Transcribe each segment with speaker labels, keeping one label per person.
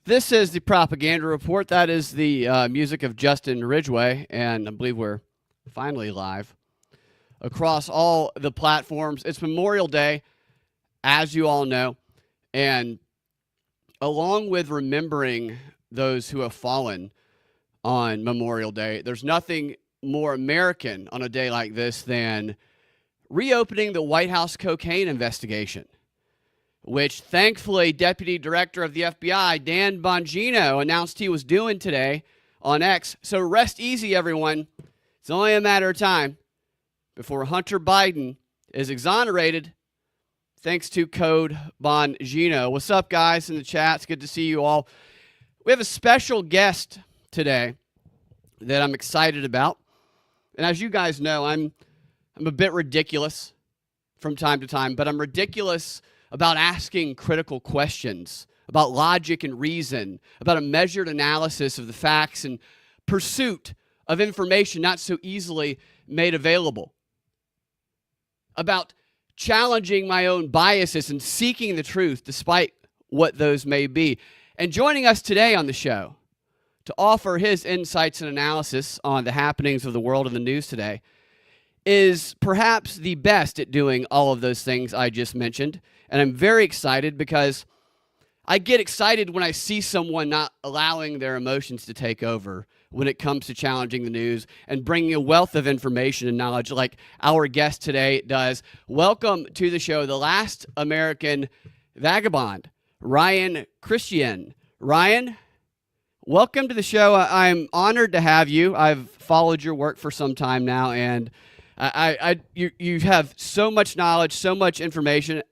Speaker 1: This is the Propaganda Report. That is the music of Justin Ridgway, and I believe we're finally live across all the platforms. It's Memorial Day, as you all know, and along with remembering those who have fallen on Memorial Day, there's nothing more American on a day like this than reopening the White House cocaine investigation, which thankfully Deputy Director of the FBI, Dan Bongino, announced he was doing today on X. So rest easy, everyone. It's only a matter of time before Hunter Biden is exonerated, thanks to Code Bongino. What's up, guys, in the chat? It's good to see you all. We have a special guest today that I'm excited about. And as you guys know, I'm a bit ridiculous from time to time, but I'm ridiculous about asking critical questions, about logic and reason, about a measured analysis of the facts and pursuit of information not so easily made available, about challenging my own biases and seeking the truth despite what those may be. And joining us today on the show to offer his insights and analysis on the happenings of the world and the news today is perhaps the best at doing all of those things I just mentioned. And I'm very excited because I get excited when I see someone not allowing their emotions to take over when it comes to challenging the news and bringing a wealth of information and knowledge like our guest today does. Welcome to the show, the last American vagabond, Ryan Cristian. Ryan, welcome to the show. I'm honored to have you. I've followed your work for some time now, and you have so much knowledge, so much information.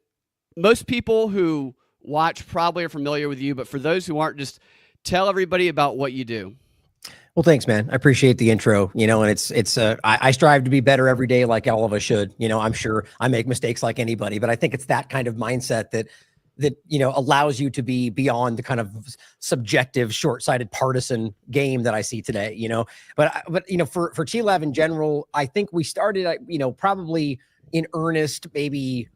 Speaker 1: Most people who watch probably are familiar with you, but for those who aren't, just tell everybody about what you do.
Speaker 2: Well, thanks, man. I appreciate the intro, and I strive to be better every day, like all of us should. I'm sure I make mistakes like anybody, but I think it's that kind of mindset that allows you to be beyond the kind of subjective, short-sighted partisan game that I see today, but for TLAV in general, I think we started, probably in earnest, maybe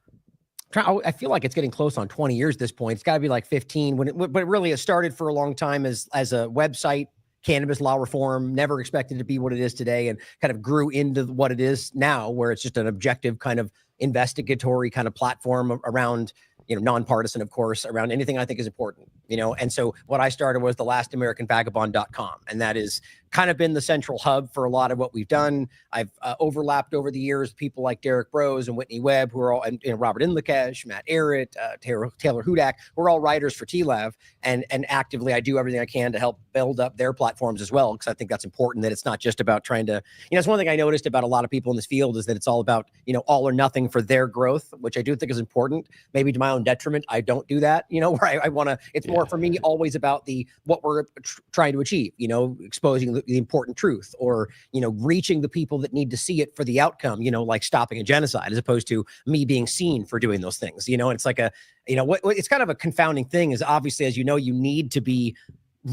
Speaker 2: I feel like it's getting close on 20 years at this point. It's got to be like 15 but really it started for a long time as a website, cannabis law reform, never expected to be what it is today, and kind of grew into what it is now, where it's just an objective kind of investigatory kind of platform around, nonpartisan, of course, around anything I think is important, and so what I started was the lastamericanvagabond.com, and that is kind of been the central hub for a lot of what we've done. I've overlapped over the years people like Derek Brose and Whitney Webb, who are all, and Robert Inlakesh, Matt Arrett, Taylor Hudak, who are all writers for TLAV, and actively I do everything I can to help build up their platforms as well, because I think that's important, that it's not just about trying to, it's one thing I noticed about a lot of people in this field is that it's all about, all or nothing for their growth, which I do think is important, maybe to my own detriment. I don't do that, where I want to, it's more for me always about what we're trying to achieve, exposing the important truth, or, reaching the people that need to see it for the outcome, like stopping a genocide, as opposed to me being seen for doing those things, and it's like it's kind of a confounding thing is, obviously, as you need to be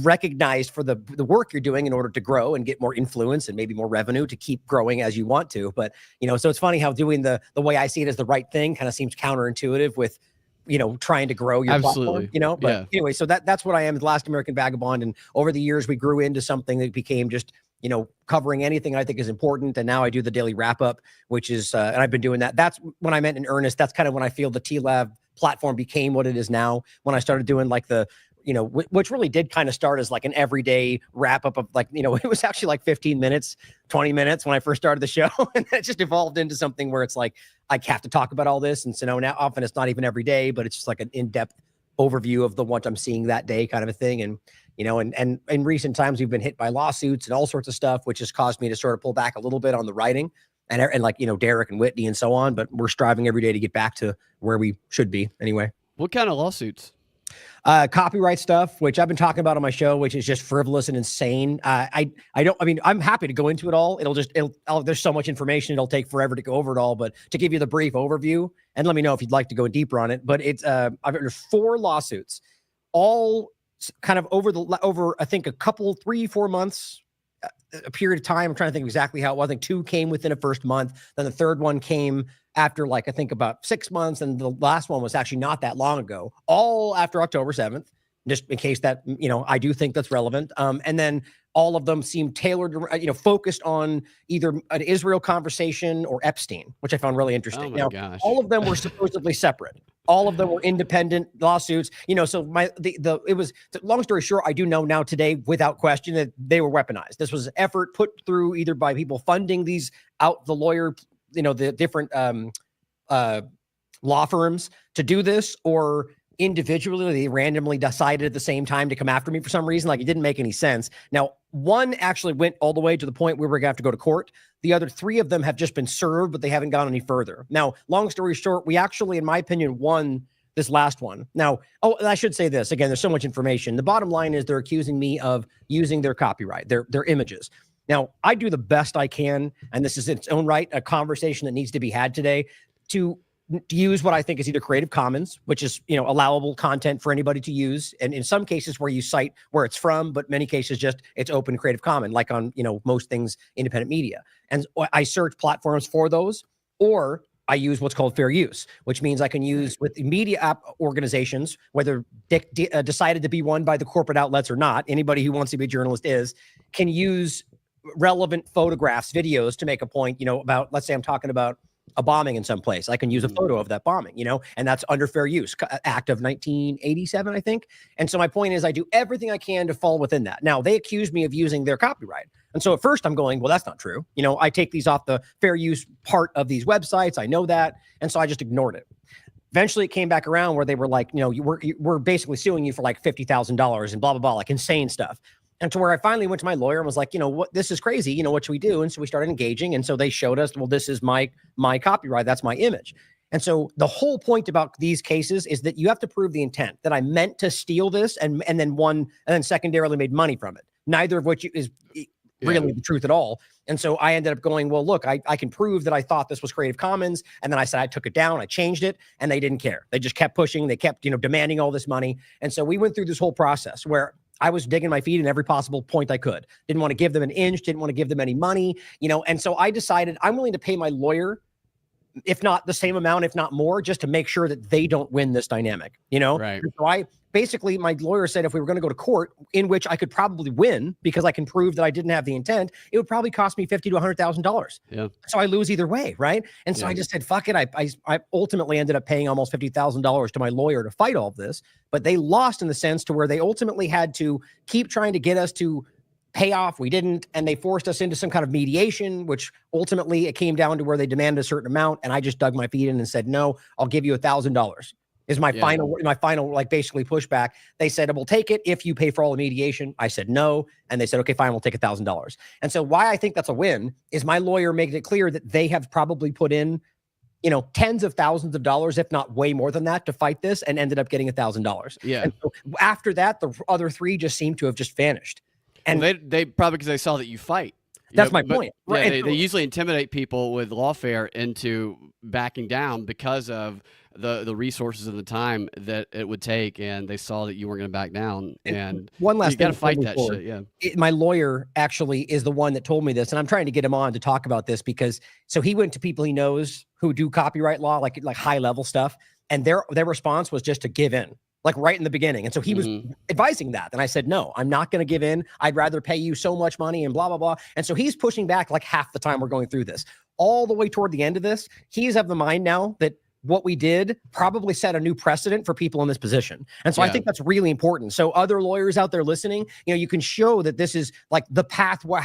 Speaker 2: recognized for the work you're doing in order to grow and get more influence and maybe more revenue to keep growing as you want to. But, so it's funny how doing the way I see it as the right thing kind of seems counterintuitive with, trying to grow your platform, but anyway, so that's what I am, the Last American Vagabond. And over the years, we grew into something that became just, covering anything I think is important. And now I do the daily wrap up, which is, and I've been doing that. That's when I meant in earnest. That's kind of when I feel the TLAV platform became what it is now, when I started doing like the, which really did kind of start as like an everyday wrap up of like, it was actually like 15 minutes, 20 minutes when I first started the show. And it just evolved into something where it's like, I have to talk about all this. And so now often it's not even every day, but it's just like an in-depth overview of what I'm seeing that day kind of a thing. And, and in recent times, we've been hit by lawsuits and all sorts of stuff, which has caused me to sort of pull back a little bit on the writing and like, Derek and Whitney and so on, but we're striving every day to get back to where we should be anyway.
Speaker 1: What kind of lawsuits?
Speaker 2: Copyright stuff, which I've been talking about on my show, which is just frivolous and insane. I'm happy to go into it all. There's so much information. It'll take forever to go over it all, but to give you the brief overview, and let me know if you'd like to go deeper on it, but I've written 4 lawsuits, all kind of over, I think 3-4 months, a period of time. I'm trying to think exactly how it was. I think 2 came within a first month. Then the third one came after I think about 6 months. And the last one was actually not that long ago, all after October 7th. just in case that, I do think that's relevant. And then all of them seem tailored, focused on either an Israel conversation or Epstein, which I found really interesting.
Speaker 1: Oh my gosh.
Speaker 2: All of them were supposedly separate. All of them were independent lawsuits, so it was, long story short, I do know now today without question that they were weaponized. This was an effort put through either by people funding these the lawyer, the different law firms to do this, or individually they randomly decided at the same time to come after me for some reason. Like, it didn't make any sense. Now, one actually went all the way to the point where we're gonna have to go to court. The other 3 of them have just been served, but they haven't gone any further. Now, long story short, we actually, in my opinion, won this last one. Now, I should say this again, there's so much information. The bottom line is they're accusing me of using their copyright, their images. Now, I do the best I can, and this is in its own right a conversation that needs to be had today, to use what I think is either Creative Commons, which is, allowable content for anybody to use. And in some cases where you cite where it's from, but many cases just it's open Creative Commons, like on, most things, independent media. And I search platforms for those, or I use what's called fair use, which means I can use with media app organizations, whether decided to be one by the corporate outlets or not. Anybody who wants to be a journalist can use relevant photographs, videos to make a point, about, let's say I'm talking about a bombing in some place. I can use a photo of that bombing, and that's under fair use act of 1987, I think. And so my point is I do everything I can to fall within that. Now, they accuse me of using their copyright. And so at first I'm going, well, that's not true. I take these off the fair use part of these websites. I know that. And so I just ignored it. Eventually it came back around where they were like, we're basically suing you for like $50,000 and blah, blah, blah, like insane stuff. And to where I finally went to my lawyer and was like, what, this is crazy. What should we do? And so we started engaging. And so they showed us, well, this is my copyright. That's my image. And so the whole point about these cases is that you have to prove the intent, that I meant to steal this and then secondarily made money from it. Neither of which is really the truth at all. And so I ended up going, well, look, I can prove that I thought this was Creative Commons. And then I said, I took it down, I changed it, and they didn't care. They just kept pushing. They kept, demanding all this money. And so we went through this whole process where I was digging my feet in every possible point I could. Didn't want to give them an inch, didn't want to give them any money, and so I decided I'm willing to pay my lawyer, if not the same amount, if not more, just to make sure that they don't win this dynamic,
Speaker 1: Right.
Speaker 2: And so basically, my lawyer said if we were going to go to court, in which I could probably win because I can prove that I didn't have the intent, it would probably cost me $50,000 to $100,000.
Speaker 1: Yeah.
Speaker 2: So I lose either way, right? And so I just said, fuck it. I ultimately ended up paying almost $50,000 to my lawyer to fight all of this, but they lost in the sense to where they ultimately had to keep trying to get us to pay off. We didn't, and they forced us into some kind of mediation, which ultimately it came down to where they demanded a certain amount, and I just dug my feet in and said, no, I'll give you $1,000. Is my final like basically pushback. They said, we'll take it if you pay for all the mediation. I said no. And they said, okay, fine, we'll take $1,000. And so why I think that's a win is my lawyer made it clear that they have probably put in, tens of thousands of dollars, if not way more than that, to fight this, and ended up getting $1,000.
Speaker 1: Yeah.
Speaker 2: And so after that, the other 3 just seem to have just vanished. And
Speaker 1: well, they probably, because they saw that you fight.
Speaker 2: That's my point.
Speaker 1: Yeah, they usually intimidate people with lawfare into backing down because of the resources and the time that it would take, and they saw that you weren't going to back down. And
Speaker 2: one last
Speaker 1: you got to
Speaker 2: thing
Speaker 1: fight that shit. Yeah.
Speaker 2: My lawyer actually is the one that told me this, and I'm trying to get him on to talk about this because so he went to people he knows who do copyright law, like high level stuff, and their response was just to give in. Like right in the beginning. And so he was advising that. And I said, no, I'm not going to give in. I'd rather pay you so much money and blah, blah, blah. And so he's pushing back like half the time we're going through this. All the way toward the end of this, he's of the mind now that what we did probably set a new precedent for people in this position. And so I think that's really important. So other lawyers out there listening, you can show that this is like the path where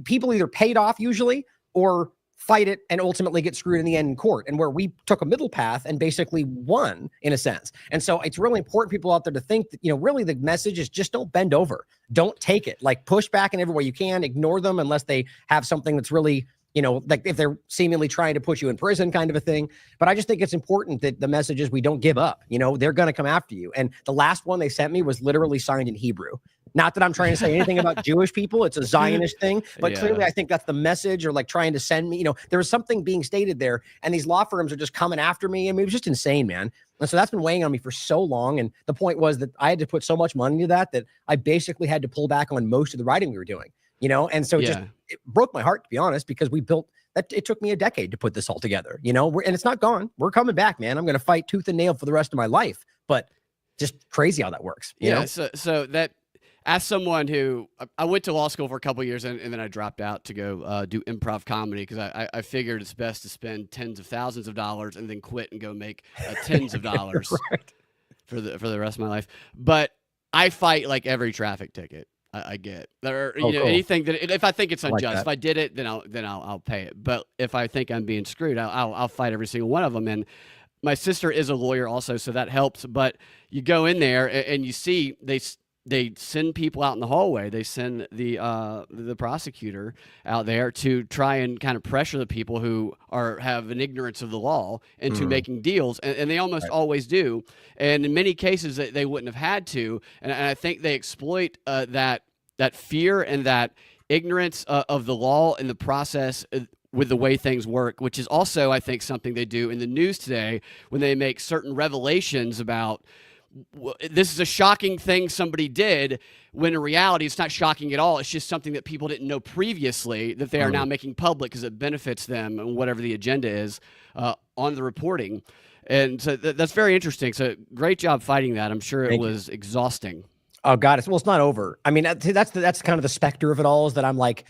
Speaker 2: people either paid off usually or fight it and ultimately get screwed in the end in court, and where we took a middle path and basically won in a sense. And so it's really important people out there to think that, really the message is just don't bend over. Don't take it. Like push back in every way you can, ignore them unless they have something that's really, like if they're seemingly trying to put you in prison kind of a thing. But I just think it's important that the message is we don't give up. They're going to come after you. And the last one they sent me was literally signed in Hebrew. Not that I'm trying to say anything about Jewish people. It's a Zionist thing. But clearly I think that's the message, or like trying to send me, there was something being stated there, and these law firms are just coming after me. I mean, it was just insane, man. And so that's been weighing on me for so long. And the point was that I had to put so much money into that I basically had to pull back on most of the writing we were doing, and so it broke my heart, to be honest, because we built that. It took me a decade to put this all together, and it's not gone. We're coming back, man. I'm going to fight tooth and nail for the rest of my life, but just crazy how that works. You
Speaker 1: Yeah.
Speaker 2: know?
Speaker 1: So that, as someone who I went to law school for a couple of years and then I dropped out to go do improv comedy because I figured it's best to spend tens of thousands of dollars and then quit and go make tens of dollars
Speaker 2: Right.
Speaker 1: for the rest of my life. But I fight like every traffic ticket I get, or
Speaker 2: Oh, cool.
Speaker 1: anything that if I think it's
Speaker 2: I like
Speaker 1: unjust,
Speaker 2: that.
Speaker 1: if I did it, then I'll pay it. But if I think I'm being screwed, I'll fight every single one of them. And my sister is a lawyer also, so that helps. But you go in there and you see they send people out in the hallway. They send the prosecutor out there to try and kind of pressure the people who have an ignorance of the law into making deals, and they almost always do. And in many cases, they wouldn't have had to. And I think they exploit that fear and that ignorance of the law and the process with the way things work, which is also, I think, something they do in the news today when they make certain revelations about this is a shocking thing somebody did, when in reality it's not shocking at all. It's just something that people didn't know previously that they are now making public because it benefits them and whatever the agenda is on the reporting. And so that's very interesting. So great job fighting that. I'm sure it was exhausting.
Speaker 2: Oh God, well, it's not over. I mean, that's kind of the specter of it all, is that I'm like,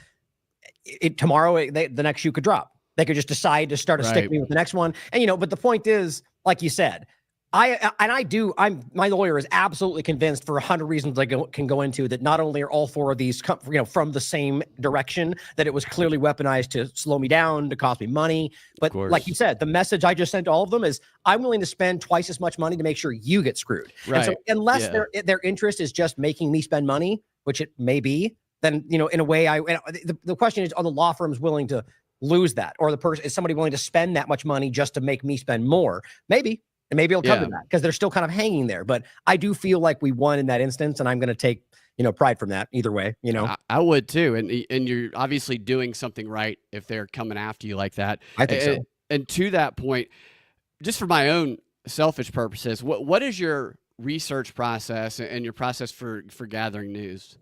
Speaker 2: tomorrow the next shoe could drop. They could just decide to start a stick me with the next one. And, but the point is, like you said, my lawyer is absolutely convinced, for 100 reasons I can go into, that not only are all four of these from the same direction, that it was clearly weaponized to slow me down, to cost me money. But like you said, the message I just sent to all of them is, I'm willing to spend twice as much money to make sure you get screwed.
Speaker 1: Right.
Speaker 2: And so unless their interest is just making me spend money, which it may be, then, in a way, the question is, are the law firms willing to lose that? Or is somebody willing to spend that much money just to make me spend more? Maybe. And maybe it'll come to that, because they're still kind of hanging there. But I do feel like we won in that instance, and I'm going to take, pride from that either way,
Speaker 1: I would too. And you're obviously doing something right if they're coming after you like that.
Speaker 2: I think so.
Speaker 1: And to that point, just for my own selfish purposes, what is your research process and your process for gathering news?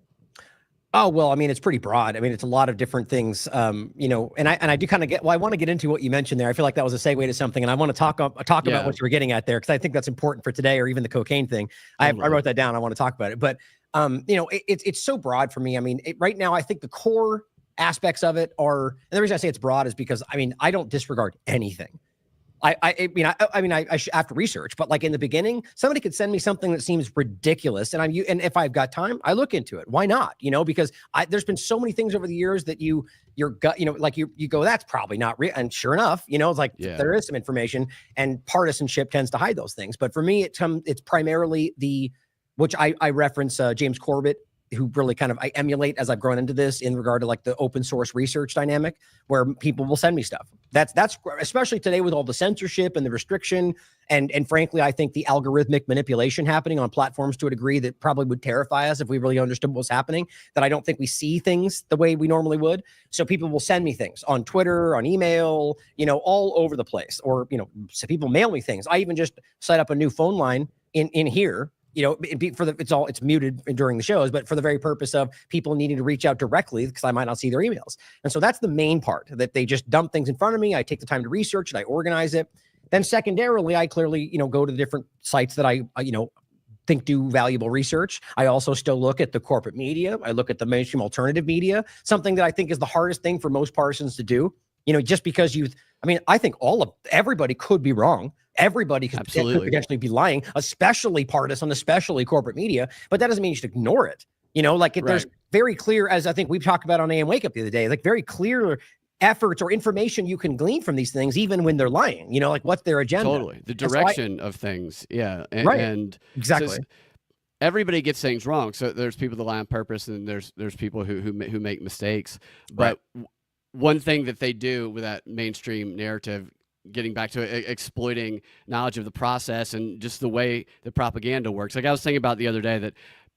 Speaker 2: Oh, well, I mean, it's pretty broad. I mean, it's a lot of different things, and I do kind of I want to get into what you mentioned there. I feel like that was a segue to something, and I want to talk about what you were getting at there, because I think that's important for today, or even the cocaine thing. Totally. I wrote that down. I want to talk about it, but it's so broad for me. I mean, right now, I think the core aspects of it are, and the reason I say it's broad is because, I mean, I don't disregard anything. I mean, I have to research, but like in the beginning, somebody could send me something that seems ridiculous, and if I've got time, I look into it. Why not? Because there's been so many things over the years that your gut, like you go, that's probably not real. And sure enough, it's like, there is some information, and partisanship tends to hide those things. But for me, it's primarily which I reference James Corbett, who really kind of I emulate as I've grown into this, in regard to like the open source research dynamic, where people will send me stuff. That's especially today with all the censorship and the restriction, and frankly, I think the algorithmic manipulation happening on platforms to a degree that probably would terrify us if we really understood what's happening, that I don't think we see things the way we normally would. So people will send me things on Twitter, on email, all over the place, or so people mail me things. I even just set up a new phone line in here, it's muted during the shows, but for the very purpose of people needing to reach out directly, because I might not see their emails. And so that's the main part, that they just dump things in front of me. I take the time to research it. I organize it. Then secondarily, I clearly, go to the different sites that I think do valuable research. I also still look at the corporate media. I look at the mainstream alternative media, something that I think is the hardest thing for most partisans to do, just because I think everybody could be wrong. Everybody could potentially be lying, especially partisan, especially corporate media, but that doesn't mean you should ignore it. There's very clear, as I think we've talked about on AM Wake Up the other day, like very clear efforts or information you can glean from these things, even when they're lying, like what's their agenda.
Speaker 1: Totally. The direction of things. Yeah. And
Speaker 2: exactly.
Speaker 1: So everybody gets things wrong. So there's people that lie on purpose, and there's people who make mistakes. But one thing that they do with that mainstream narrative, getting back to it, exploiting knowledge of the process and just the way the propaganda works. Like I was thinking about the other day, that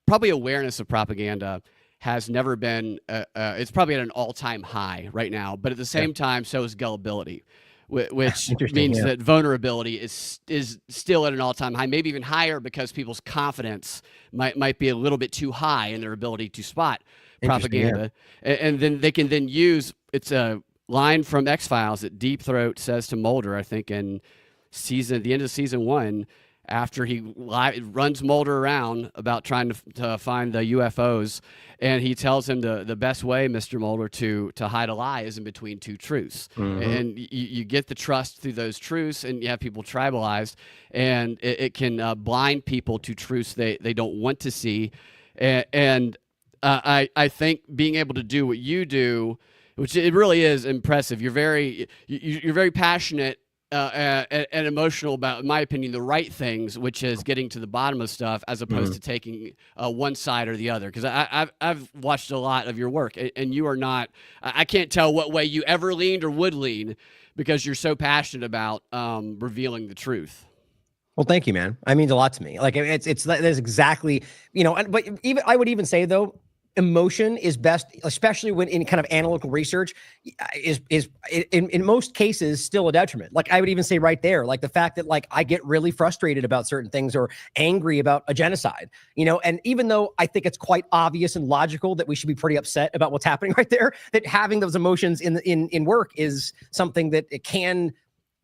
Speaker 1: probably awareness of propaganda has never been, it's probably at an all-time high right now, but at the same time, so is gullibility, which means that vulnerability is still at an all-time high, maybe even higher, because people's confidence might be a little bit too high in their ability to spot propaganda. And then they can then use, it's a line from X-Files that Deep Throat says to Mulder, I think in the end of season 1, after he runs Mulder around about trying to find the UFOs, and he tells him the best way, Mr. Mulder, to hide a lie is in between two truths. And you get the trust through those truths, and you have people tribalized, and it can blind people to truths they don't want to see. And I think being able to do what you do, which it really is impressive. You're very passionate and emotional about, in my opinion, the right things, which is getting to the bottom of stuff, as opposed to taking one side or the other. Because I've watched a lot of your work, and you are not. I can't tell what way you ever leaned or would lean, because you're so passionate about revealing the truth.
Speaker 2: Well, thank you, man. It means a lot to me. Like that's exactly, but even I would even say though, emotion is best, especially when in kind of analytical research, is in most cases still a detriment. Like I would even say right there, like the fact that like I get really frustrated about certain things or angry about a genocide, and even though I think it's quite obvious and logical that we should be pretty upset about what's happening right there, that having those emotions in work is something that it can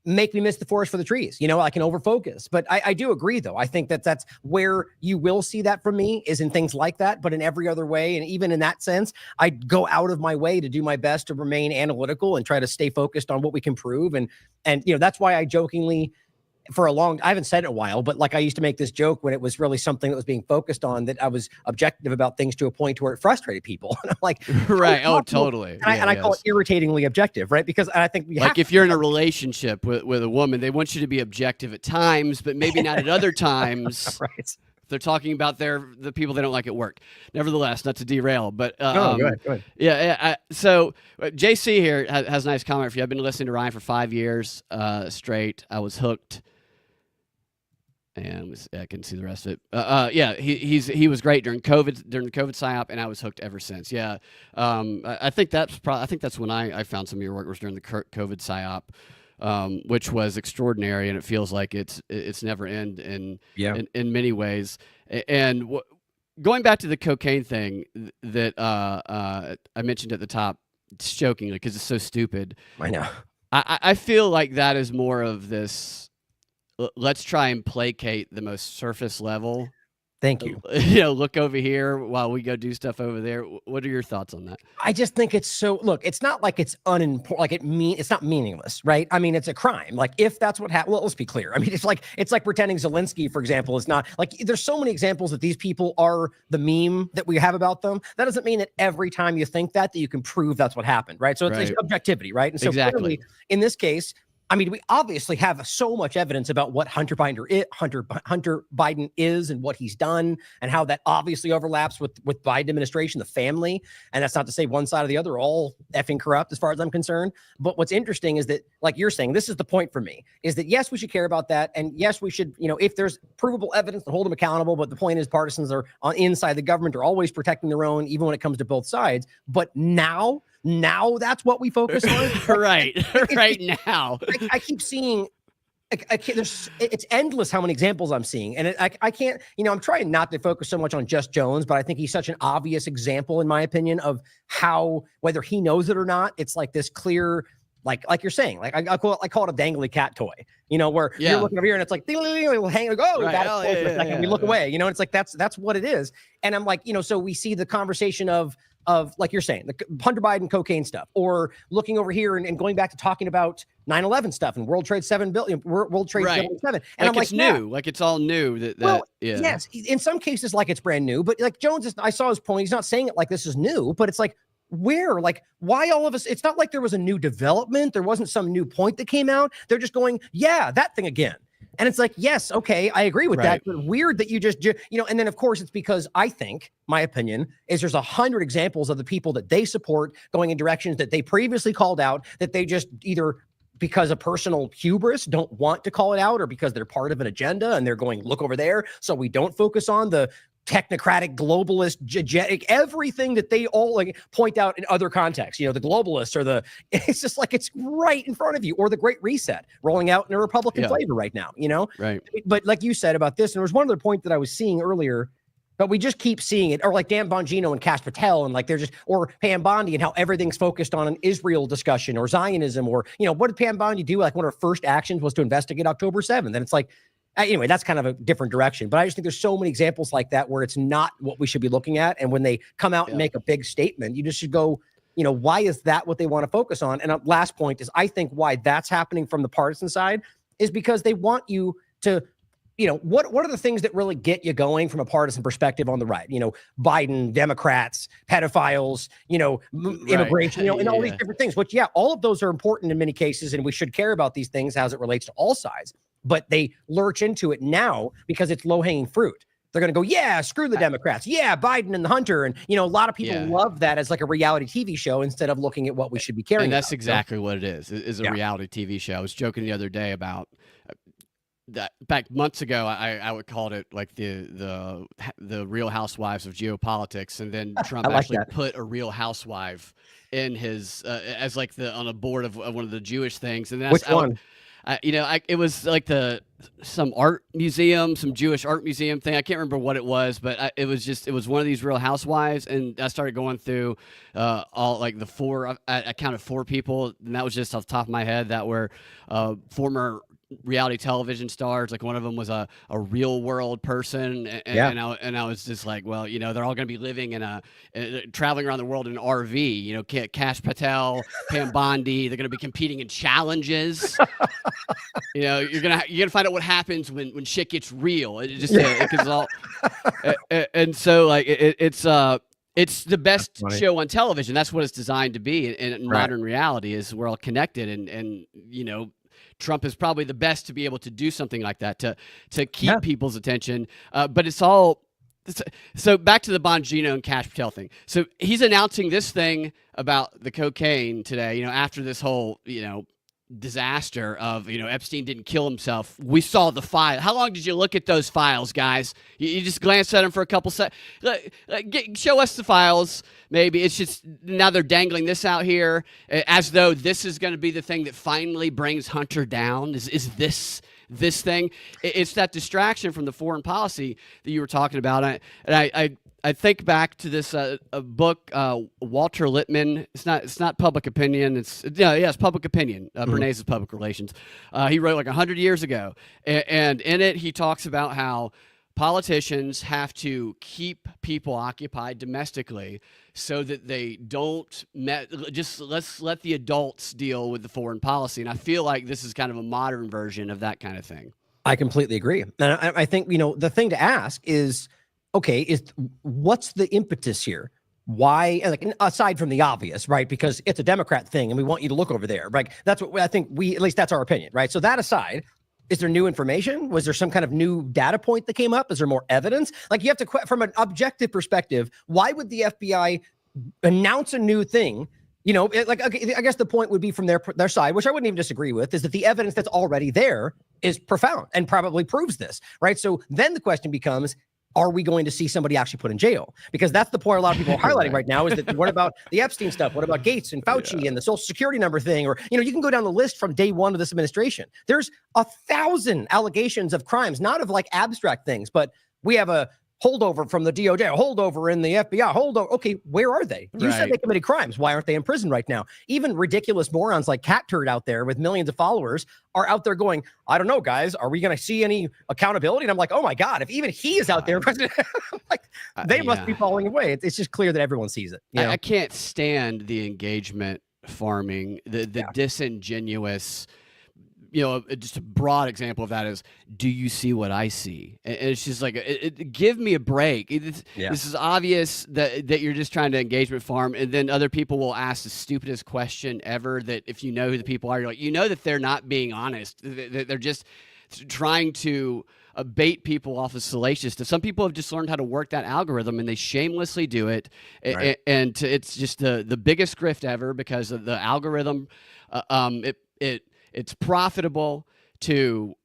Speaker 2: make me miss the forest for the trees. I can overfocus, but I do agree though. I think that's where you will see that from me is in things like that, but in every other way. And even in that sense, I go out of my way to do my best to remain analytical and try to stay focused on what we can prove. And that's why I jokingly, I haven't said it in a while, but like I used to make this joke when it was really something that was being focused on, that I was objective about things to a point where it frustrated people. And I'm like,
Speaker 1: right. Oh, totally.
Speaker 2: And I call it irritatingly objective, right? Because I think
Speaker 1: if you're in a relationship with a woman, they want you to be objective at times, but maybe not at other times.
Speaker 2: Right.
Speaker 1: They're talking about the people they don't like at work. Nevertheless, not to derail, but
Speaker 2: go ahead.
Speaker 1: Yeah. So JC here has a nice comment for you. I've been listening to Ryan for 5 years straight. I was hooked. And I can see the rest of it. Yeah, he was great during the COVID psyop, and I was hooked ever since. Yeah, I think that's when I found some of your work was during the COVID psyop, which was extraordinary, and it feels like it's never end in many ways. And going back to the cocaine thing that I mentioned at the top, jokingly, because it's so stupid.
Speaker 2: I know.
Speaker 1: I feel like that is more of this. Let's try and placate the most surface level.
Speaker 2: Thank you.
Speaker 1: Look over here while we go do stuff over there. What are your thoughts on that?
Speaker 2: I just think it's so. Look, it's not like it's unimportant. Like it's not meaningless, right? I mean, it's a crime. Like if that's what happened. Well, let's be clear. I mean, it's like pretending Zelensky, for example, is not like. There's so many examples that these people are the meme that we have about them. That doesn't mean that every time you think that you can prove that's what happened, right? So it's objectivity, right? And so
Speaker 1: exactly.
Speaker 2: Clearly, in this case, I mean, we obviously have so much evidence about what Hunter Biden is and what he's done, and how that obviously overlaps with Biden administration, the family. And that's not to say one side or the other are all effing corrupt as far as I'm concerned. But what's interesting is that, like you're saying, this is the point for me, is that yes, we should care about that. And yes, we should, if there's provable evidence, to hold them accountable. But the point is, partisans are inside the government are always protecting their own, even when it comes to both sides. But now that's what we focus on.
Speaker 1: right now.
Speaker 2: I keep seeing, it's endless how many examples I'm seeing. And I can't, I'm trying not to focus so much on just Jones, but I think he's such an obvious example, in my opinion, of how, whether he knows it or not, it's like this clear, like you're saying, like I call it a dangly cat toy, where you're looking over here and it's like, we'll hang, like, oh, right. For a second. We look away, it's like, that's what it is. And I'm like, so we see the conversation of like you're saying, the Hunter Biden cocaine stuff, or looking over here and going back to talking about 9/11 stuff and World Trade 7 billion, World Trade 7. And
Speaker 1: I'm like, it's new, like it's all new.
Speaker 2: Yes, in some cases, like it's brand new, but like Jones I saw his point. He's not saying it like this is new, but it's like, why all of us? It's not like there was a new development. There wasn't some new point that came out. They're just going, yeah, that thing again. And it's like, yes, okay, I agree with that. But weird that you just, and then of course it's because I think, my opinion, is there's 100 examples of the people that they support going in directions that they previously called out, that they just either because of personal hubris don't want to call it out, or because they're part of an agenda and they're going, look over there, so we don't focus on the technocratic, globalist, everything that they all like point out in other contexts, the globalists or it's just like, it's right in front of you, or the Great Reset rolling out in a Republican flavor right now,
Speaker 1: Right.
Speaker 2: But like you said about this, and there was one other point that I was seeing earlier, but we just keep seeing it, or like Dan Bongino and Kash Patel, and like they're just, or Pam Bondi, and how everything's focused on an Israel discussion or Zionism, or, what did Pam Bondi do? Like one of her first actions was to investigate October 7th. And it's like, Anyway, that's kind of a different direction. But I just think there's so many examples like that where it's not what we should be looking at. And when they come out and make a big statement, you just should go, why is that what they want to focus on? And last point is, I think why that's happening from the partisan side is because they want you to, what are the things that really get you going from a partisan perspective on the right? Biden, Democrats, pedophiles, immigration, and all these different things, which, all of those are important in many cases. And we should care about these things as it relates to all sides. But they lurch into it now because it's low-hanging fruit. They're going to go, screw the Democrats. Biden and the Hunter. And, a lot of people love that as like a reality TV show instead of looking at what we should be caring
Speaker 1: about. And that's
Speaker 2: about,
Speaker 1: exactly what it is a reality TV show. I was joking the other day about that. Back months ago, I would call it like the Real Housewives of geopolitics. And then Trump actually put a real housewife in his, as like on a board of one of the Jewish things. And that's
Speaker 2: which one?
Speaker 1: It was like some art museum, some Jewish art museum thing. I can't remember what it was, but it was one of these Real Housewives, and I started going through all like the four. I counted 4 people, and that was just off the top of my head that were former reality television stars. Like one of them was a real world person, and I was just like, well, they're all going to be living in traveling around the world in an RV. Kash Patel, Pam Bondi, they're going to be competing in challenges. You're gonna find out what happens when shit gets real. It just it gets all, and so like it's the best show on television. That's what it's designed to be. In modern reality, is we're all connected, and Trump is probably the best to be able to do something like that to keep people's attention. But it's all so back to the Bongino and Kash Patel thing. So he's announcing this thing about the cocaine today. After this whole disaster of Epstein didn't kill himself. We saw the file. How long did you look at those files, guys? You just glanced at them for a couple seconds. Show us the files. Maybe it's just now they're dangling this out here as though this is going to be the thing that finally brings Hunter down. Is this thing? It's that distraction from the foreign policy that you were talking about. I think back to this a book, Walter Lippmann. It's not public opinion. It's public opinion. Bernays' public relations. He wrote like 100 years ago, and in it he talks about how politicians have to keep people occupied domestically so that they don't let's let the adults deal with the foreign policy. And I feel like this is kind of a modern version of that kind of thing.
Speaker 2: I completely agree. And I think, the thing to ask is, okay, what's the impetus here? Why, like, aside from the obvious, right? Because it's a Democrat thing and we want you to look over there, right? That's what I think at least that's our opinion, right? So that aside, is there new information? Was there some kind of new data point that came up? Is there more evidence? Like, you have to, from an objective perspective, why would the FBI announce a new thing? Okay, I guess the point would be from their side, which I wouldn't even disagree with, is that the evidence that's already there is profound and probably proves this, right? So then the question becomes, are we going to see somebody actually put in jail? Because that's the point a lot of people are highlighting right now, is that what about the Epstein stuff? What about Gates and Fauci and the Social Security number thing? Or, you can go down the list from day one of this administration. There's 1,000 allegations of crimes, not of like abstract things, but we have a holdover from the DOJ, a holdover in the FBI, holdover. Okay, where are they? You said they committed crimes. Why aren't they in prison right now? Even ridiculous morons like Cat Turd out there with millions of followers are out there going, I don't know, guys, are we going to see any accountability? And I'm like, oh my God, if even he is out there, like, they must be falling away. It's just clear that everyone sees it.
Speaker 1: I can't stand the engagement farming, the disingenuous. Just a broad example of that is, do you see what I see? And it's just like, give me a break. This is obvious that you're just trying to engagement farm, and then other people will ask the stupidest question ever that if you know who the people are, you're like, that they're not being honest. They're just trying to bait people off of salaciousness. Some people have just learned how to work that algorithm, and they shamelessly do it. Right. And it's just the biggest grift ever because of the algorithm. It's profitable to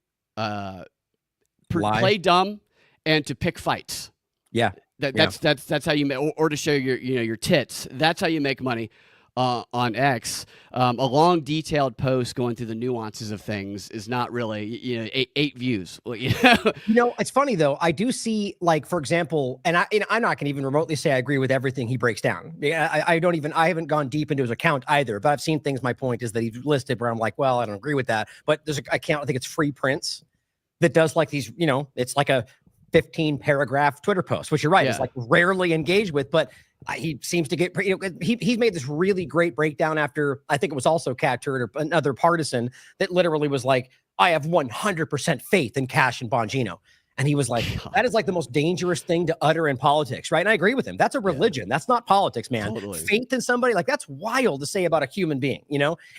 Speaker 1: play dumb and to pick fights.
Speaker 2: Yeah,
Speaker 1: that's how you make, or to show your tits. That's how you make money on X. A long, detailed post going through the nuances of things is not really eight views.
Speaker 2: It's funny though. I do see, like, for example, and I'm not going to even remotely say I agree with everything he breaks down. I haven't gone deep into his account either, but I've seen things. My point is that he's listed where I'm like, well, I don't agree with that. But there's an account, I think it's Free Prince, that does like these, it's like a 15 paragraph Twitter post, which you're right, is like rarely engaged with, but he seems to get, he's made this really great breakdown after, I think it was also Cat Turd or another partisan that literally was like, I have 100% faith in Cash and Bongino. And he was like, that is like the most dangerous thing to utter in politics, right? And I agree with him. That's a religion. Yeah. That's not politics, man.
Speaker 1: Totally.
Speaker 2: Faith in somebody, like that's wild to say about a human being,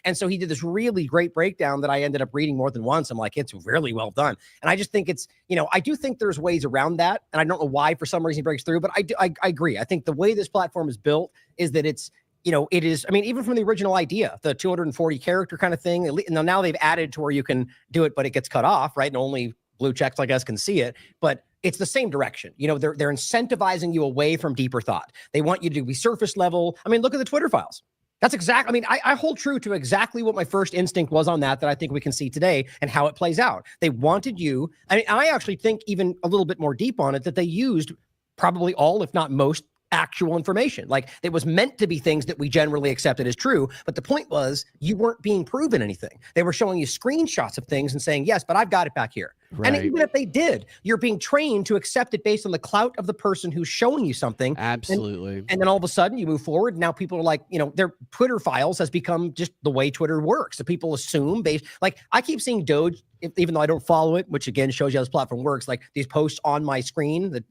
Speaker 2: And so he did this really great breakdown that I ended up reading more than once. I'm like, it's really well done. And I just think it's, I do think there's ways around that. And I don't know why for some reason he breaks through, but I agree. I think the way this platform is built is that it's, it is, I mean, even from the original idea, the 240 character kind of thing, now they've added to where you can do it, but it gets cut off, right? And only blue checks like us can see it, but it's the same direction. They're incentivizing you away from deeper thought. They want you to be surface level. I mean, look at the Twitter files. That's exactly, I mean, I hold true to exactly what my first instinct was on that I think we can see today and how it plays out. They wanted you, I actually think even a little bit more deep on it, that they used probably all, if not most, actual information. Like it was meant to be things that we generally accepted as true. But the point was you weren't being proven anything. They were showing you screenshots of things and saying, yes, but I've got it back here. Right. And even if they did, you're being trained to accept it based on the clout of the person who's showing you something.
Speaker 1: Absolutely.
Speaker 2: And then all of a sudden you move forward. Now people are like, their Twitter files has become just the way Twitter works. So people assume like I keep seeing Doge, even though I don't follow it, which again shows you how this platform works, like these posts on my screen,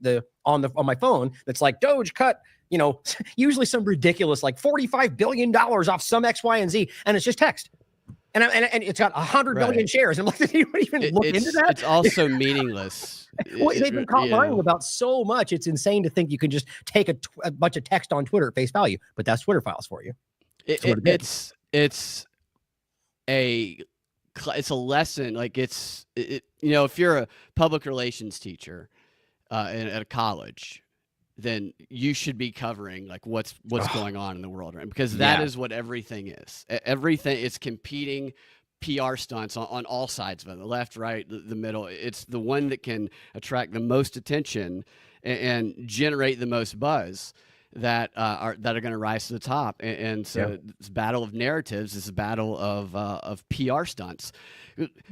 Speaker 2: on my phone, that's like Doge cut, usually some ridiculous, like $45 billion off some X, Y, and Z. And it's just text. And it's got 100 million shares. I'm like, did anyone even look into that?
Speaker 1: It's also meaningless.
Speaker 2: Well, they've been caught lying about so much. It's insane to think you can just take a bunch of text on Twitter at face value, but that's Twitter files for you.
Speaker 1: It's a lesson. Like if you're a public relations teacher at a college, then you should be covering like what's going on in the world, right? Because that is what everything is. Everything is competing PR stunts on all sides of it, the left, right, the middle. It's the one that can attract the most attention and generate the most buzz that are going to rise to the top. And so this battle of narratives is a battle of PR stunts.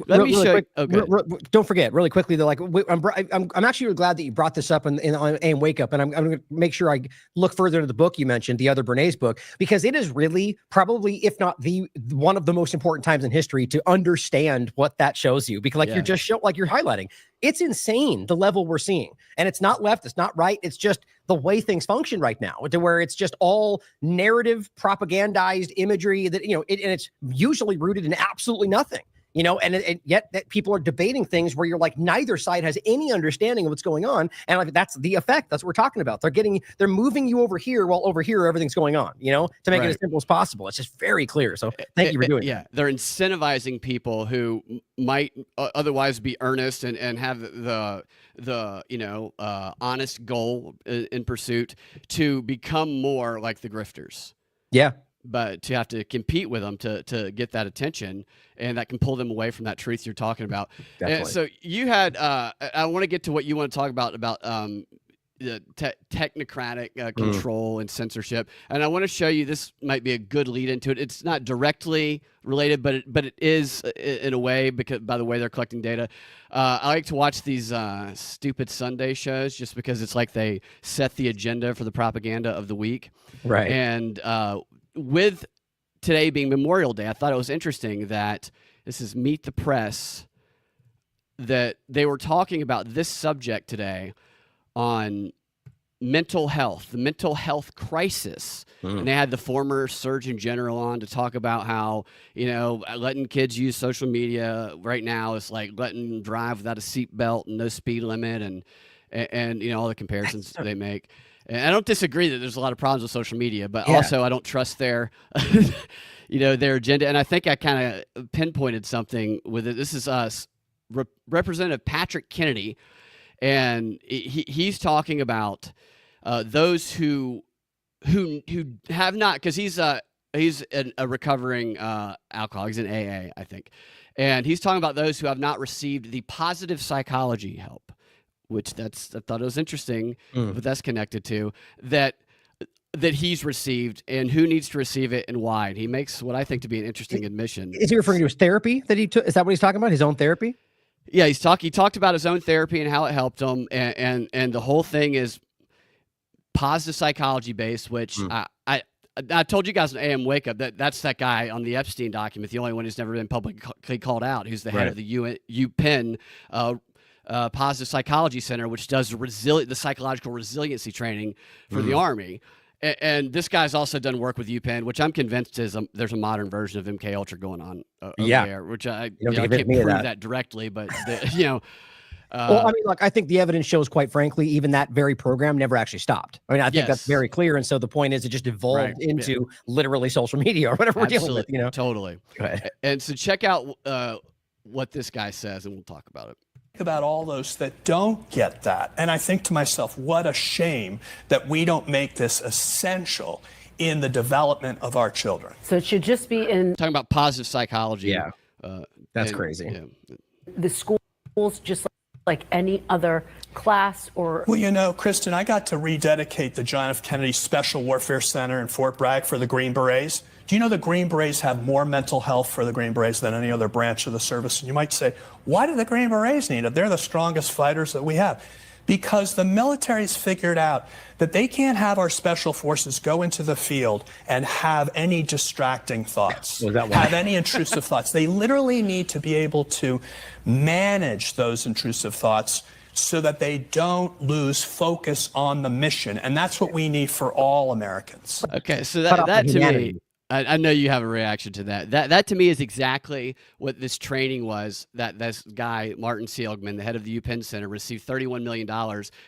Speaker 1: Let me show you.
Speaker 2: Don't forget, really quickly, though, like I'm actually really glad that you brought this up on AM Wake Up, and I'm going to make sure I look further into the book you mentioned, the other Bernays book, because it is really probably, if not the one of the most important times in history to understand what that shows you, because you're just you're highlighting. It's insane the level we're seeing, and it's not left, it's not right, it's just the way things function right now, to where it's just all narrative, propagandized imagery that and it's usually rooted in absolutely nothing. And yet that people are debating things where you're like, neither side has any understanding of what's going on. And like, that's the effect. That's what we're talking about. They're moving you over here while over here, everything's going on, to make it as simple as possible. It's just very clear. So thank you for doing that.
Speaker 1: They're incentivizing people who might otherwise be earnest and have the honest goal in pursuit to become more like the grifters.
Speaker 2: Yeah.
Speaker 1: But to have to compete with them to get that attention, and that can pull them away from that truth you're talking about. And so you had, I want to get to what you want to talk about the technocratic control and censorship. And I want to show you, this might be a good lead into it. It's not directly related, but it is in a way, because by the way they're collecting data. I like to watch these stupid Sunday shows just because it's like they set the agenda for the propaganda of the week.
Speaker 2: Right.
Speaker 1: And with today being Memorial Day, I thought it was interesting that this is Meet the Press, that they were talking about this subject today on mental health, the mental health crisis. And they had the former Surgeon General on to talk about how, letting kids use social media right now is like letting them drive without a seatbelt and no speed limit and all the comparisons they make. And I don't disagree that there's a lot of problems with social media, but also I don't trust their, their agenda. And I think I kind of pinpointed something with it. This is Representative Patrick Kennedy, and he's talking about those who have not, because he's a recovering alcoholic. He's in AA, I think, and he's talking about those who have not received the positive psychology help. Which I thought it was interesting, but that's connected to that he's received and who needs to receive it and why. And he makes what I think to be an interesting admission.
Speaker 2: Is he referring to his therapy that he took? Is that what he's talking about? His own therapy?
Speaker 1: Yeah, he talked about his own therapy and how it helped him, and the whole thing is positive psychology based, which
Speaker 2: Mm.
Speaker 1: I told you guys on AM Wake Up that's that guy on the Epstein document, the only one who's never been publicly called out, who's the head of the UPenn Positive Psychology Center, which does the psychological resiliency training for the Army. And this guy's also done work with UPenn, which I'm convinced there's a modern version of MK Ultra going on over there, which I can't prove that directly, but
Speaker 2: well, I mean, look, I think the evidence shows, quite frankly, even that very program never actually stopped. I mean, I think that's very clear. And so the point is, it just evolved into literally social media or whatever we're dealing with,
Speaker 1: Totally. Go ahead. And so check out what this guy says, and we'll talk about it.
Speaker 3: About all those that don't get that. And I think to myself, what a shame that we don't make this essential in the development of our children.
Speaker 4: So it should just be in
Speaker 1: talking about positive psychology.
Speaker 2: Yeah. That's crazy.
Speaker 1: Yeah.
Speaker 4: The schools, just like any other class or...
Speaker 3: Well, Cristian, I got to rededicate the John F. Kennedy Special Warfare Center in Fort Bragg for the Green Berets. Do you know the Green Berets have more mental health for the Green Berets than any other branch of the service? And you might say, why do the Green Berets need it? They're the strongest fighters that we have. Because the military's figured out that they can't have our special forces go into the field and have any distracting thoughts, have any intrusive thoughts. They literally need to be able to manage those intrusive thoughts so that they don't lose focus on the mission. And that's what we need for all Americans.
Speaker 1: Okay, so that to me, I know you have a reaction to that. That to me is exactly what this training was. That this guy, Martin Seligman, the head of the UPenn Center, received $31 million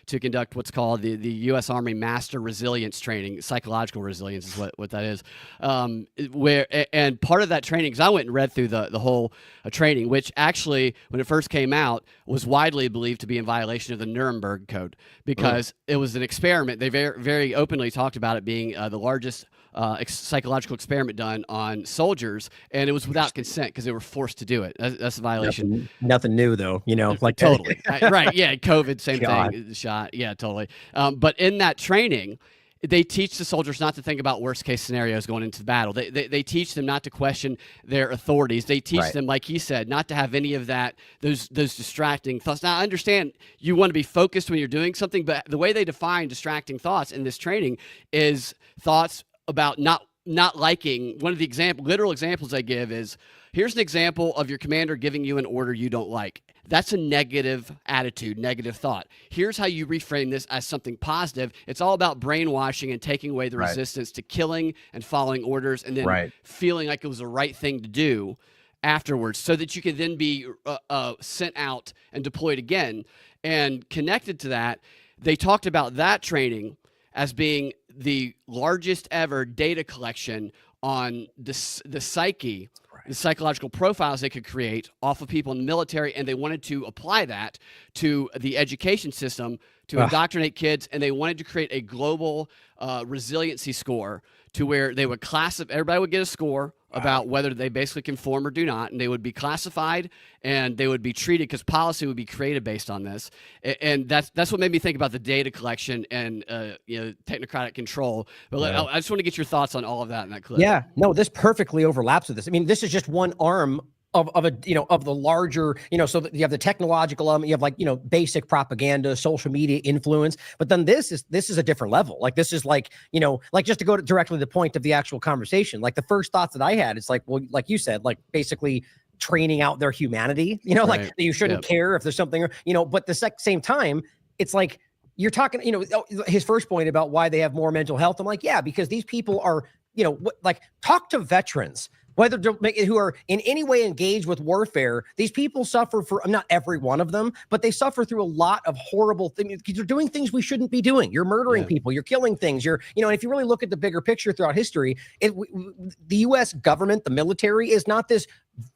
Speaker 1: to conduct what's called the U.S. Army Master Resilience Training. Psychological resilience is what that is. And part of that training, because I went and read through the whole training, which actually, when it first came out, was widely believed to be in violation of the Nuremberg Code, because it was an experiment. They very, very openly talked about it being the largest psychological experiment done on soldiers, and it was without consent because they were forced to do it. That's a violation.
Speaker 2: Nothing new, though. Like
Speaker 1: totally right. Yeah, COVID, same thing. Shot. Yeah, totally. But in that training, they teach the soldiers not to think about worst case scenarios going into the battle. They teach them not to question their authorities. They teach them, like he said, not to have any of those distracting thoughts. Now, I understand you want to be focused when you're doing something, but the way they define distracting thoughts in this training is thoughts about not liking. One of the literal examples I give is, here's an example of your commander giving you an order you don't like. That's a negative attitude, negative thought. Here's how you reframe this as something positive. It's all about brainwashing and taking away the resistance to killing and following orders, and then feeling like it was the right thing to do afterwards, so that you can then be sent out and deployed again. And connected to that, they talked about that training as being the largest ever data collection on the psyche, the psychological profiles they could create off of people in the military, and they wanted to apply that to the education system to indoctrinate kids, and they wanted to create a global resiliency score to where they would everybody would get a score about whether they basically conform or do not, and they would be classified and they would be treated, because policy would be created based on this. And that's what made me think about the data collection and technocratic control. But I just want to get your thoughts on all of that in that clip.
Speaker 2: Yeah, no, this perfectly overlaps with this. I mean, this is just one arm of the larger, so that you have the technological element, you have basic propaganda, social media influence, but then this is a different level. Like, this is like just to go directly to the point of the actual conversation, like the first thoughts that I had, it's like, well, like you said, like basically training out their humanity, like you shouldn't care if there's something, but the same time, it's like, you're talking, his first point about why they have more mental health. I'm like, yeah, because these people are, talk to veterans, whether who are in any way engaged with warfare. These people suffer not every one of them, but they suffer through a lot of horrible things. You're doing things we shouldn't be doing. You're murdering people. You're killing things. And if you really look at the bigger picture throughout history, the U.S. government, the military, is not this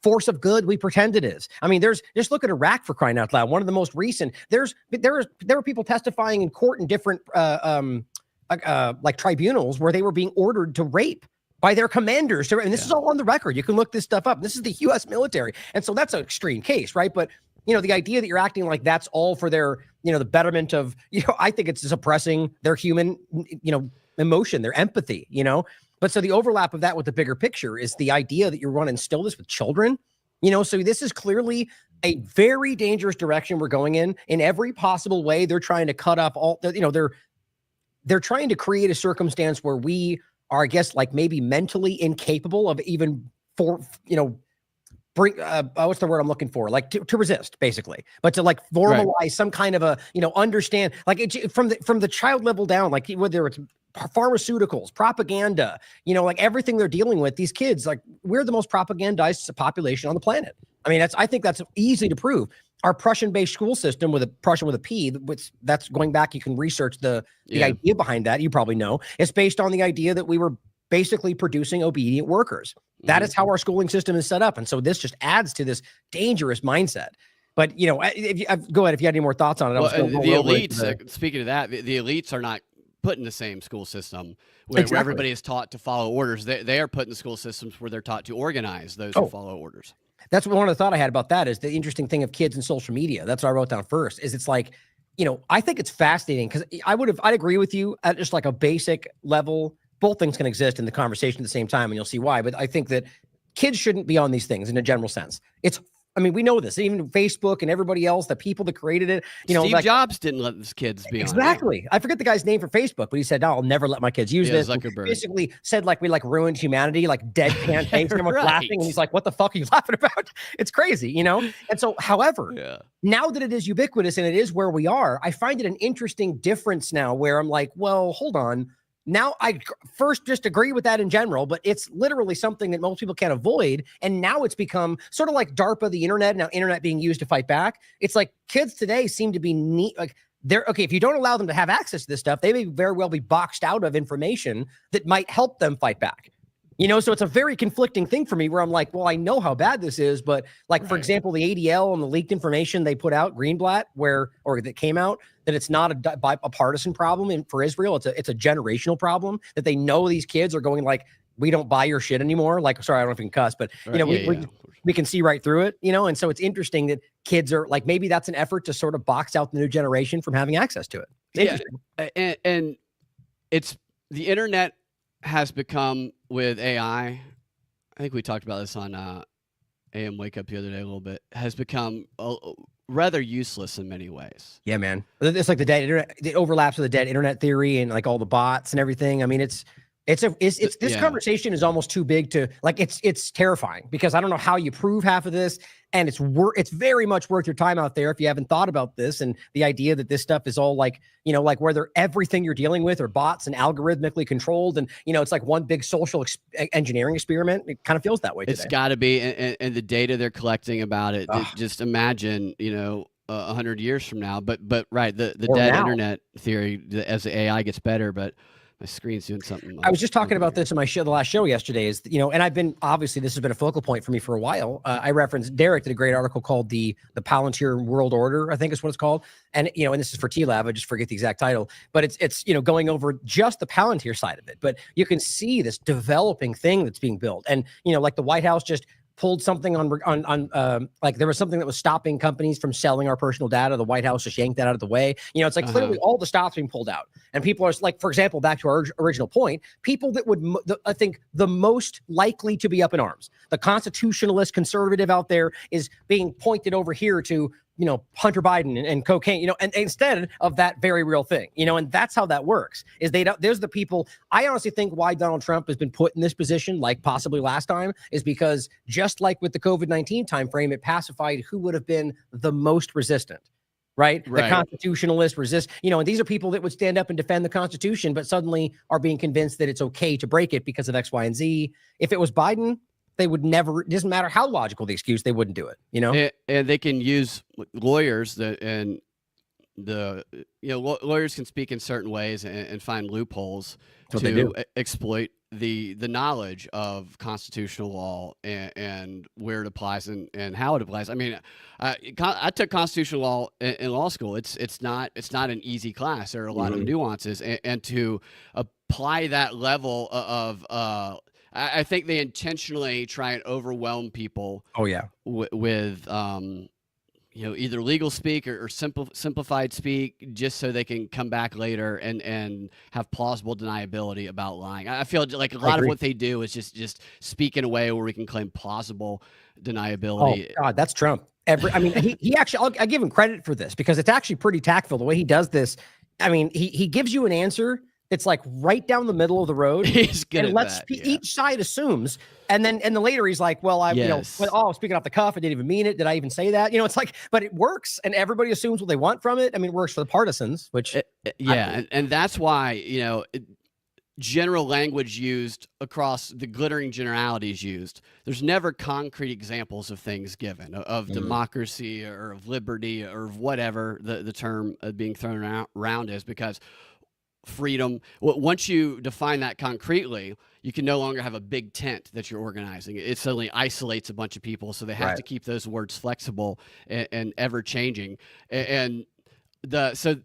Speaker 2: force of good we pretend it is. I mean, just look at Iraq, for crying out loud. One of the most recent. There were people testifying in court in different tribunals where they were being ordered to rape by their commanders. And this is all on the record. You can look this stuff up. This is the U.S. military. And so that's an extreme case, right? But, the idea that you're acting like that's all for their, the betterment of, I think it's suppressing their human, emotion, their empathy, But so the overlap of that with the bigger picture is the idea that you want to instill this with children, so this is clearly a very dangerous direction we're going in every possible way. They're trying to cut off all, they're trying to create a circumstance where we are, I guess, like maybe mentally incapable of even bring what's the word I'm looking for? Like to resist, basically, but to like formalize some kind of a, understand, like from the child level down, like whether it's pharmaceuticals, propaganda, like everything they're dealing with, these kids, like we're the most propagandized population on the planet. I mean, I think that's easy to prove. Our Prussian-based school system with a Prussian with a P, which that's going back, you can research the idea behind that. You probably know it's based on the idea that we were basically producing obedient workers. That is how our schooling system is set up. And so this just adds to this dangerous mindset. But, go ahead if you had any more thoughts on it.
Speaker 1: Well, the elites, speaking of that, the elites are not put in the same school system where everybody is taught to follow orders. They are put in the school systems where they're taught to organize those who follow orders.
Speaker 2: That's one of the thought I had about that is the interesting thing of kids and social media. That's what I wrote down first is it's like, I think it's fascinating because I'd agree with you at just like a basic level. Both things can exist in the conversation at the same time, and you'll see why. But I think that kids shouldn't be on these things in a general sense. We know this, even Facebook and everybody else, the people that created it,
Speaker 1: Steve Jobs didn't let his kids be on it.
Speaker 2: Exactly. I forget the guy's name for Facebook, but he said, no, I'll never let my kids use this.
Speaker 1: Zuckerberg.
Speaker 2: Basically said like we ruined humanity, like deadpan face, and everyone's laughing. And he's like, what the fuck are you laughing about? It's crazy, And so, however, now that it is ubiquitous and it is where we are, I find it an interesting difference now where I'm like, well, hold on. Now, I first just agree with that in general, but it's literally something that most people can't avoid. And now it's become sort of like DARPA, the internet, now internet being used to fight back. It's like kids today seem to be neat. Like if you don't allow them to have access to this stuff, they may very well be boxed out of information that might help them fight back. So it's a very conflicting thing for me where I'm like, well, I know how bad this is, but for example, the ADL and the leaked information they put out, Greenblatt, that came out, that it's not a partisan problem for Israel. It's a generational problem that they know these kids are going like, we don't buy your shit anymore. Like, sorry, I don't know if we can cuss, but we can see right through it, and so it's interesting that kids are like, maybe that's an effort to sort of box out the new generation from having access to it.
Speaker 1: And it's the internet has become with AI, I think we talked about this on AM Wake Up the other day a little bit, has become rather useless in many ways.
Speaker 2: Yeah, man. It's like the dead internet, it overlaps with the dead internet theory and like all the bots and everything. I mean, this conversation is almost too big to like, it's terrifying because I don't know how you prove half of this. And it's very much worth your time out there if you haven't thought about this and the idea that this stuff is all like, whether everything you're dealing with are bots and algorithmically controlled. And, it's like one big social engineering experiment. It kind of feels that way today.
Speaker 1: It's got to be. And the data they're collecting about it, just imagine, 100 years from now. But right, the dead internet theory as the AI gets better, but my screen's doing something.
Speaker 2: I was just talking about this in my show, the last show yesterday is, and I've been, obviously this has been a focal point for me for a while. I referenced Derek did a great article called the Palantir World Order, I think is what it's called. And, and this is for T-Lab, I just forget the exact title, but it's, going over just the Palantir side of it. But you can see this developing thing that's being built. And, like the White House just pulled something on like there was something that was stopping companies from selling our personal data. The White House just yanked that out of the way. It's like clearly all the stops being pulled out. And people are like, for example, back to our original point, people that would, I think the most likely to be up in arms, the constitutionalist conservative out there is being pointed over here to, Hunter Biden and cocaine, and instead of that very real thing, and that's how that works is there's the people. I honestly think why Donald Trump has been put in this position, like possibly last time, is because just like with the COVID-19 timeframe, it pacified who would have been the most resistant. Right. The constitutionalists resist, and these are people that would stand up and defend the Constitution, but suddenly are being convinced that it's okay to break it because of X, Y, and Z. If it was Biden, they would never, it doesn't matter how logical the excuse, they wouldn't do it,
Speaker 1: And they can use lawyers lawyers can speak in certain ways and find loopholes to exploit the knowledge of constitutional law and where it applies and how it applies. I mean, I took constitutional law in law school. It's not an easy class. There are a lot of nuances, and to apply that level of I think they intentionally try and overwhelm people.
Speaker 2: Oh yeah,
Speaker 1: with either legal speak or simplified speak, just so they can come back later and have plausible deniability about lying. I feel like a lot of what they do is just speak in a way where we can claim plausible deniability.
Speaker 2: Oh God, that's Trump. I mean, he actually, I give him credit for this because it's actually pretty tactful the way he does this. I mean, he gives you an answer that's like right down the middle of the road.
Speaker 1: He's good
Speaker 2: and
Speaker 1: at
Speaker 2: lets
Speaker 1: that, yeah.
Speaker 2: each side assumes. And then later he's like, well,
Speaker 1: Yes.
Speaker 2: speaking off the cuff, I didn't even mean it. Did I even say that? It's like, but it works and everybody assumes what they want from it. I mean, it works for the partisans, which.
Speaker 1: And that's why, general language used across the glittering generalities used. There's never concrete examples of things given of democracy or of liberty or of whatever the term being thrown around is, because freedom, once you define that concretely, you can no longer have a big tent that you're organizing. It suddenly isolates a bunch of people, so they have to keep those words flexible and ever changing. And so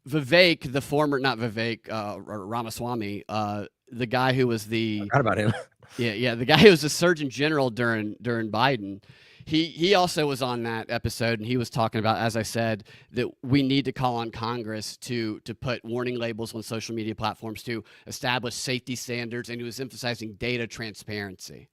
Speaker 1: Vivek, the former, not Vivek, Ramaswamy, the guy who was
Speaker 2: I forgot about him.
Speaker 1: the guy who was the Surgeon General during Biden, he also was on that episode, and he was talking about, as I said, that we need to call on Congress to put warning labels on social media platforms, to establish safety standards, and he was emphasizing data transparency.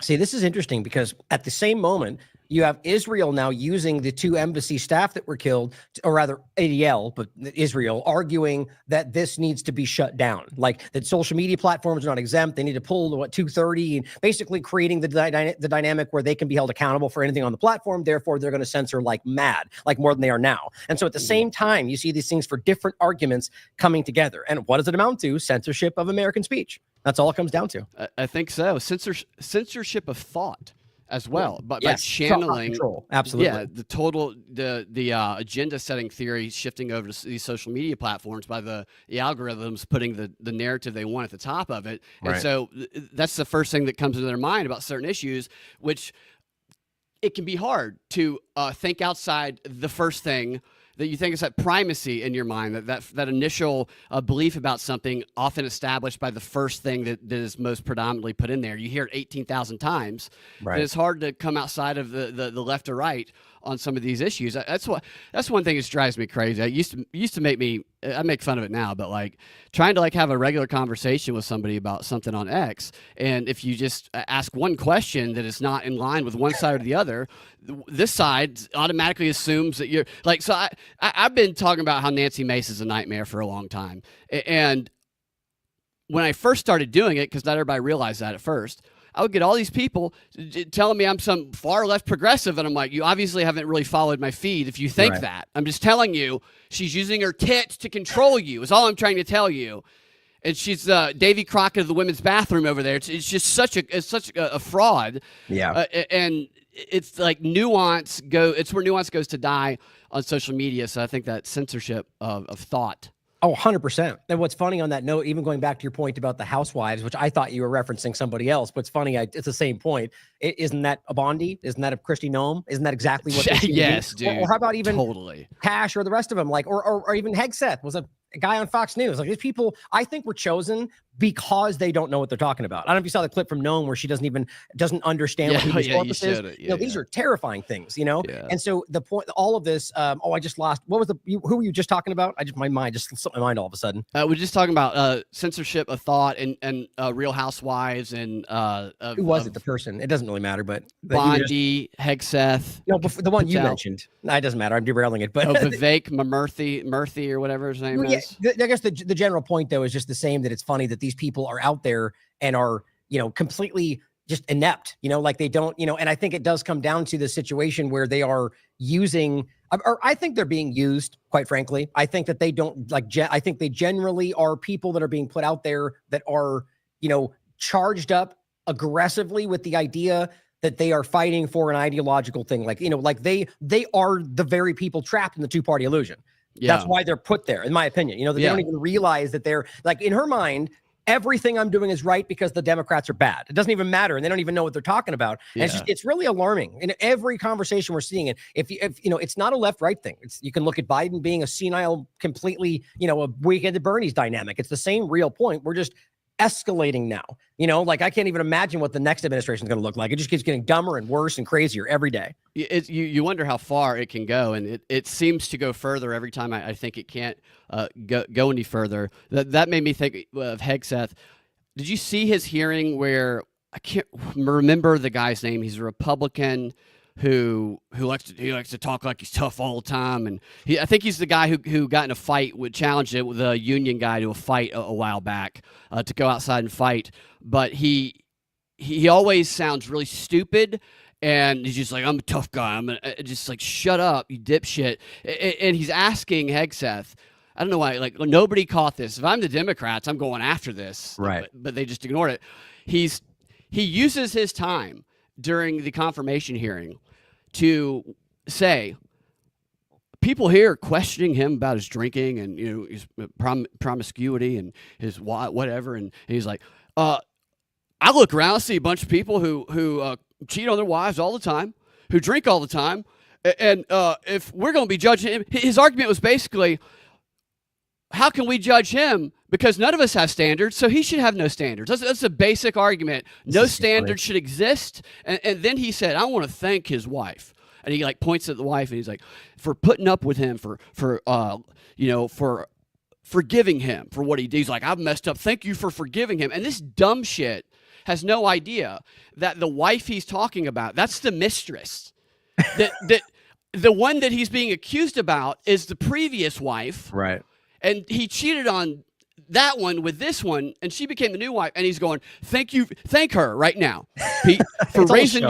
Speaker 2: See, this is interesting because at the same moment, you have Israel now using the 2 embassy staff that were killed, or rather ADL, but Israel, arguing that this needs to be shut down, like that social media platforms are not exempt. They need to pull to 230, and basically creating the dynamic where they can be held accountable for anything on the platform. Therefore, they're going to censor like mad, like more than they are now. And so at the same time, you see these things for different arguments coming together. And what does it amount to? Censorship of American speech. That's all it comes down to.
Speaker 1: I think so. Censorship of thought as well, but
Speaker 2: yes,
Speaker 1: by channeling
Speaker 2: control. Absolutely.
Speaker 1: Yeah, the total the agenda setting theory shifting over to these social media platforms by the algorithms putting the narrative they want at the top of it. And so that's the first thing that comes into their mind about certain issues, which it can be hard to think outside the first thing that you think is that primacy in your mind, that initial belief about something often established by the first thing that is most predominantly put in there. You hear it 18,000 times. Right. It's hard to come outside of the left or right on some of these issues. That's one thing that drives me crazy. It used to make me, I make fun of it now, but like trying to like have a regular conversation with somebody about something on X, and if you just ask one question that is not in line with one side or the other, this side automatically assumes that you're like. So I've been talking about how Nancy Mace is a nightmare for a long time, and when I first started doing it, because not everybody realized that at first, I would get all these people telling me I'm some far left progressive, and I'm like, you obviously haven't really followed my feed if you think that. I'm just telling you, she's using her tits to control you, is all I'm trying to tell you. And she's Davy Crockett of the women's bathroom over there. It's just such a fraud. Yeah. And it's like nuance it's where nuance goes to die on social media. So I think that censorship of thought.
Speaker 2: Oh, 100%. And what's funny on that note, even going back to your point about the housewives, which I thought you were referencing somebody else, but it's funny, it's the same point. Isn't that a Bondi? Isn't that a Kristi Noem? Isn't that exactly what they
Speaker 1: Yes, dude.
Speaker 2: Or how about even
Speaker 1: totally
Speaker 2: Cash or the rest of them? Like, or even Hegseth was a guy on Fox News. Like, these people, I think, were chosen because they don't know what they're talking about. I don't know if you saw the clip from Noam where she doesn't understand what human corpus is. These are terrifying things, Yeah. And so the point, all of this. I just lost. What was who were you just talking about? My mind just slipped my mind all of a sudden.
Speaker 1: We're just talking about censorship of thought and Real Housewives and
Speaker 2: who was it? The person. It doesn't really matter, but
Speaker 1: Bondi, Hegseth.
Speaker 2: No, the one you mentioned. No, it doesn't matter. I'm derailing it, but
Speaker 1: Vivek Murthy or whatever his name is.
Speaker 2: I guess the general point though is just the same, that it's funny that these people are out there and are, completely just inept, like they don't, and I think it does come down to the situation where they are using, or I think they're being used, quite frankly. I think that they don't I think they generally are people that are being put out there that are, charged up aggressively with the idea that they are fighting for an ideological thing. Like, they are the very people trapped in the two-party illusion. Yeah. That's why they're put there, in my opinion. They don't even realize that they're like, in her mind, everything I'm doing is right because the Democrats are bad. It doesn't even matter. And they don't even know what they're talking about. And it's really alarming in every conversation we're seeing it. If it's not a left-right thing. You can look at Biden being a senile, completely, a weekend at Bernie's dynamic. It's the same real point. We're just escalating now. I can't even imagine what the next administration is going to look like. It just keeps getting dumber and worse and crazier every day.
Speaker 1: You wonder how far it can go, and it seems to go further every time. I think it can't go any further. That made me think of Hegseth. Did you see his hearing where I can't remember the guy's name? He's a Republican who likes to talk like he's tough all the time, and I think he's the guy who got in a fight challenged it with a union guy to a fight a while back to go outside and fight, but he always sounds really stupid, and he's just like, I'm a tough guy. I'm just like, shut up, you dipshit. And he's asking Hegseth. I don't know why. Like, nobody caught this. If I'm the Democrats, I'm going after this.
Speaker 2: Right.
Speaker 1: But they just ignored it. He uses his time during the confirmation hearing to say, people here are questioning him about his drinking and his promiscuity and his whatever, and he's like, I look around, I see a bunch of people who cheat on their wives all the time, who drink all the time, and if we're going to be judging him, his argument was basically, how can we judge him? Because none of us have standards, so he should have no standards. That's a basic argument. No standards should exist. And then he said, I want to thank his wife. And he like points at the wife, and he's like, for putting up with him, for forgiving him for what he did. He's like, I've messed up. Thank you for forgiving him. And this dumb shit has no idea that the wife he's talking about, that's the mistress. that the one that he's being accused about is the previous wife.
Speaker 2: Right.
Speaker 1: And he cheated on that one with this one, and she became the new wife. And he's going, thank her right now, Pete, for raising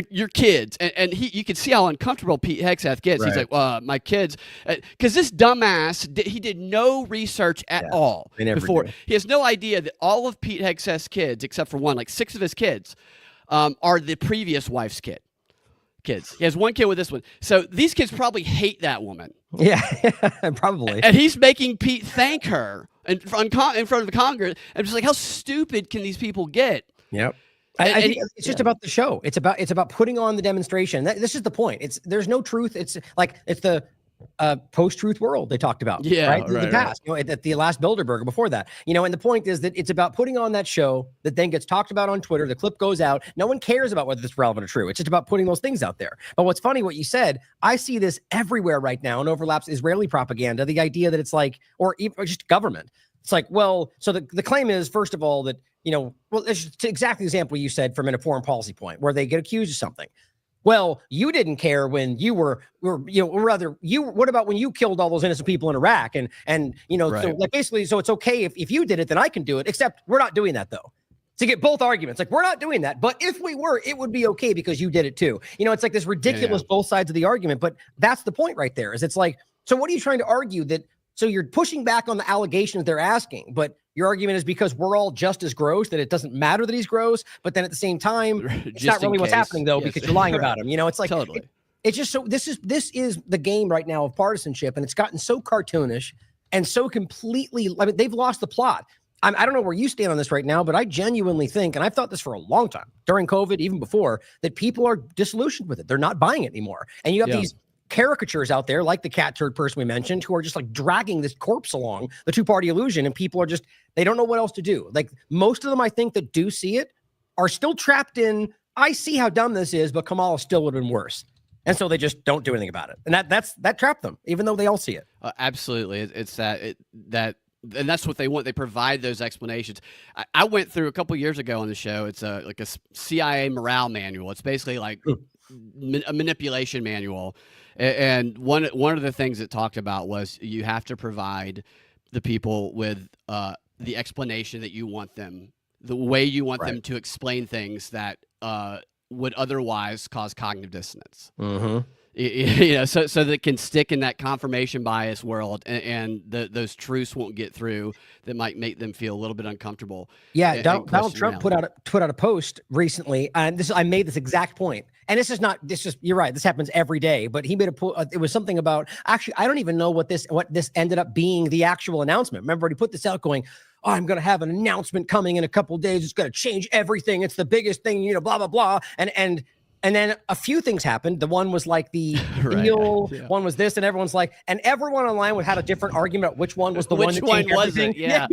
Speaker 1: your kids. And you can see how uncomfortable Pete Hegseth gets.
Speaker 2: Right.
Speaker 1: He's like, my kids, because this dumbass he did no research at all before.
Speaker 2: Do.
Speaker 1: He has no idea that all of Pete Hegseth's kids, except for one, like 6 of his kids, are the previous wife's kids. He has one kid with this one. So these kids probably hate that woman.
Speaker 2: Yeah, probably.
Speaker 1: And he's making Pete thank her in front of the Congress. I'm just like, how stupid can these people get?
Speaker 2: Yep. I think it's just about the show. It's about putting on the demonstration. This is the point. There's no truth. It's the post-truth world they talked about.
Speaker 1: Yeah,
Speaker 2: right. In the past, at the last Bilderberg before that, and the point is that it's about putting on that show that then gets talked about on Twitter. The clip goes out. No one cares about whether it's relevant or true. It's just about putting those things out there. But what's funny, what you said, I see this everywhere right now and overlaps Israeli propaganda. The idea that it's like, or just government. It's like, well, so the claim is, first of all, that, it's exactly the example you said from a foreign policy point where they get accused of something. Well, you didn't care when you what about when you killed all those innocent people in Iraq? And right. So like basically, so it's okay if you did it, then I can do it, except we're not doing that though. To get both arguments, like we're not doing that, but if we were, it would be okay because you did it too. It's like this ridiculous both sides of the argument, but that's the point right there. Is it's like, so what are you trying to argue that? So you're pushing back on the allegations they're asking, but your argument is because we're all just as gross that it doesn't matter that he's gross, but then at the same time, it's not really what's happening though, because you're lying about him. It's like, totally. It's just so this is the game right now of partisanship, and it's gotten so cartoonish and so completely, they've lost the plot. I don't know where you stand on this right now, but I genuinely think, and I've thought this for a long time, during COVID, even before, that people are disillusioned with it. They're not buying it anymore. And you have these caricatures out there like the cat turd person we mentioned who are just like dragging this corpse along the two-party illusion, and people are just, they don't know what else to do. Like most of them, I think, that do see it are still trapped in, I see how dumb this is, but Kamala still would have been worse. And so they just don't do anything about it. And that trapped them, even though they all see it.
Speaker 1: Absolutely. It's that and that's what they want. They provide those explanations. I went through a couple years ago on the show. It's like a CIA morale manual. It's basically like a manipulation manual. And one of the things it talked about was you have to provide the people with the explanation that you want them, the way you want them to explain things that would otherwise cause cognitive dissonance. Mm-hmm. So that it can stick in that confirmation bias world, and those truths won't get through that might make them feel a little bit uncomfortable.
Speaker 2: Yeah, Donald Trump put out a post recently, and I made this exact point. And you're right, this happens every day, but he made it was something about, actually, I don't even know what this ended up being the actual announcement. Remember, he put this out going, oh, I'm going to have an announcement coming in a couple of days. It's going to change everything. It's the biggest thing, blah, blah, blah. And then a few things happened. The one was like the deal, one was this, and everyone's like, and everyone online had a different argument about which one was the one that changed everything.
Speaker 1: Yeah.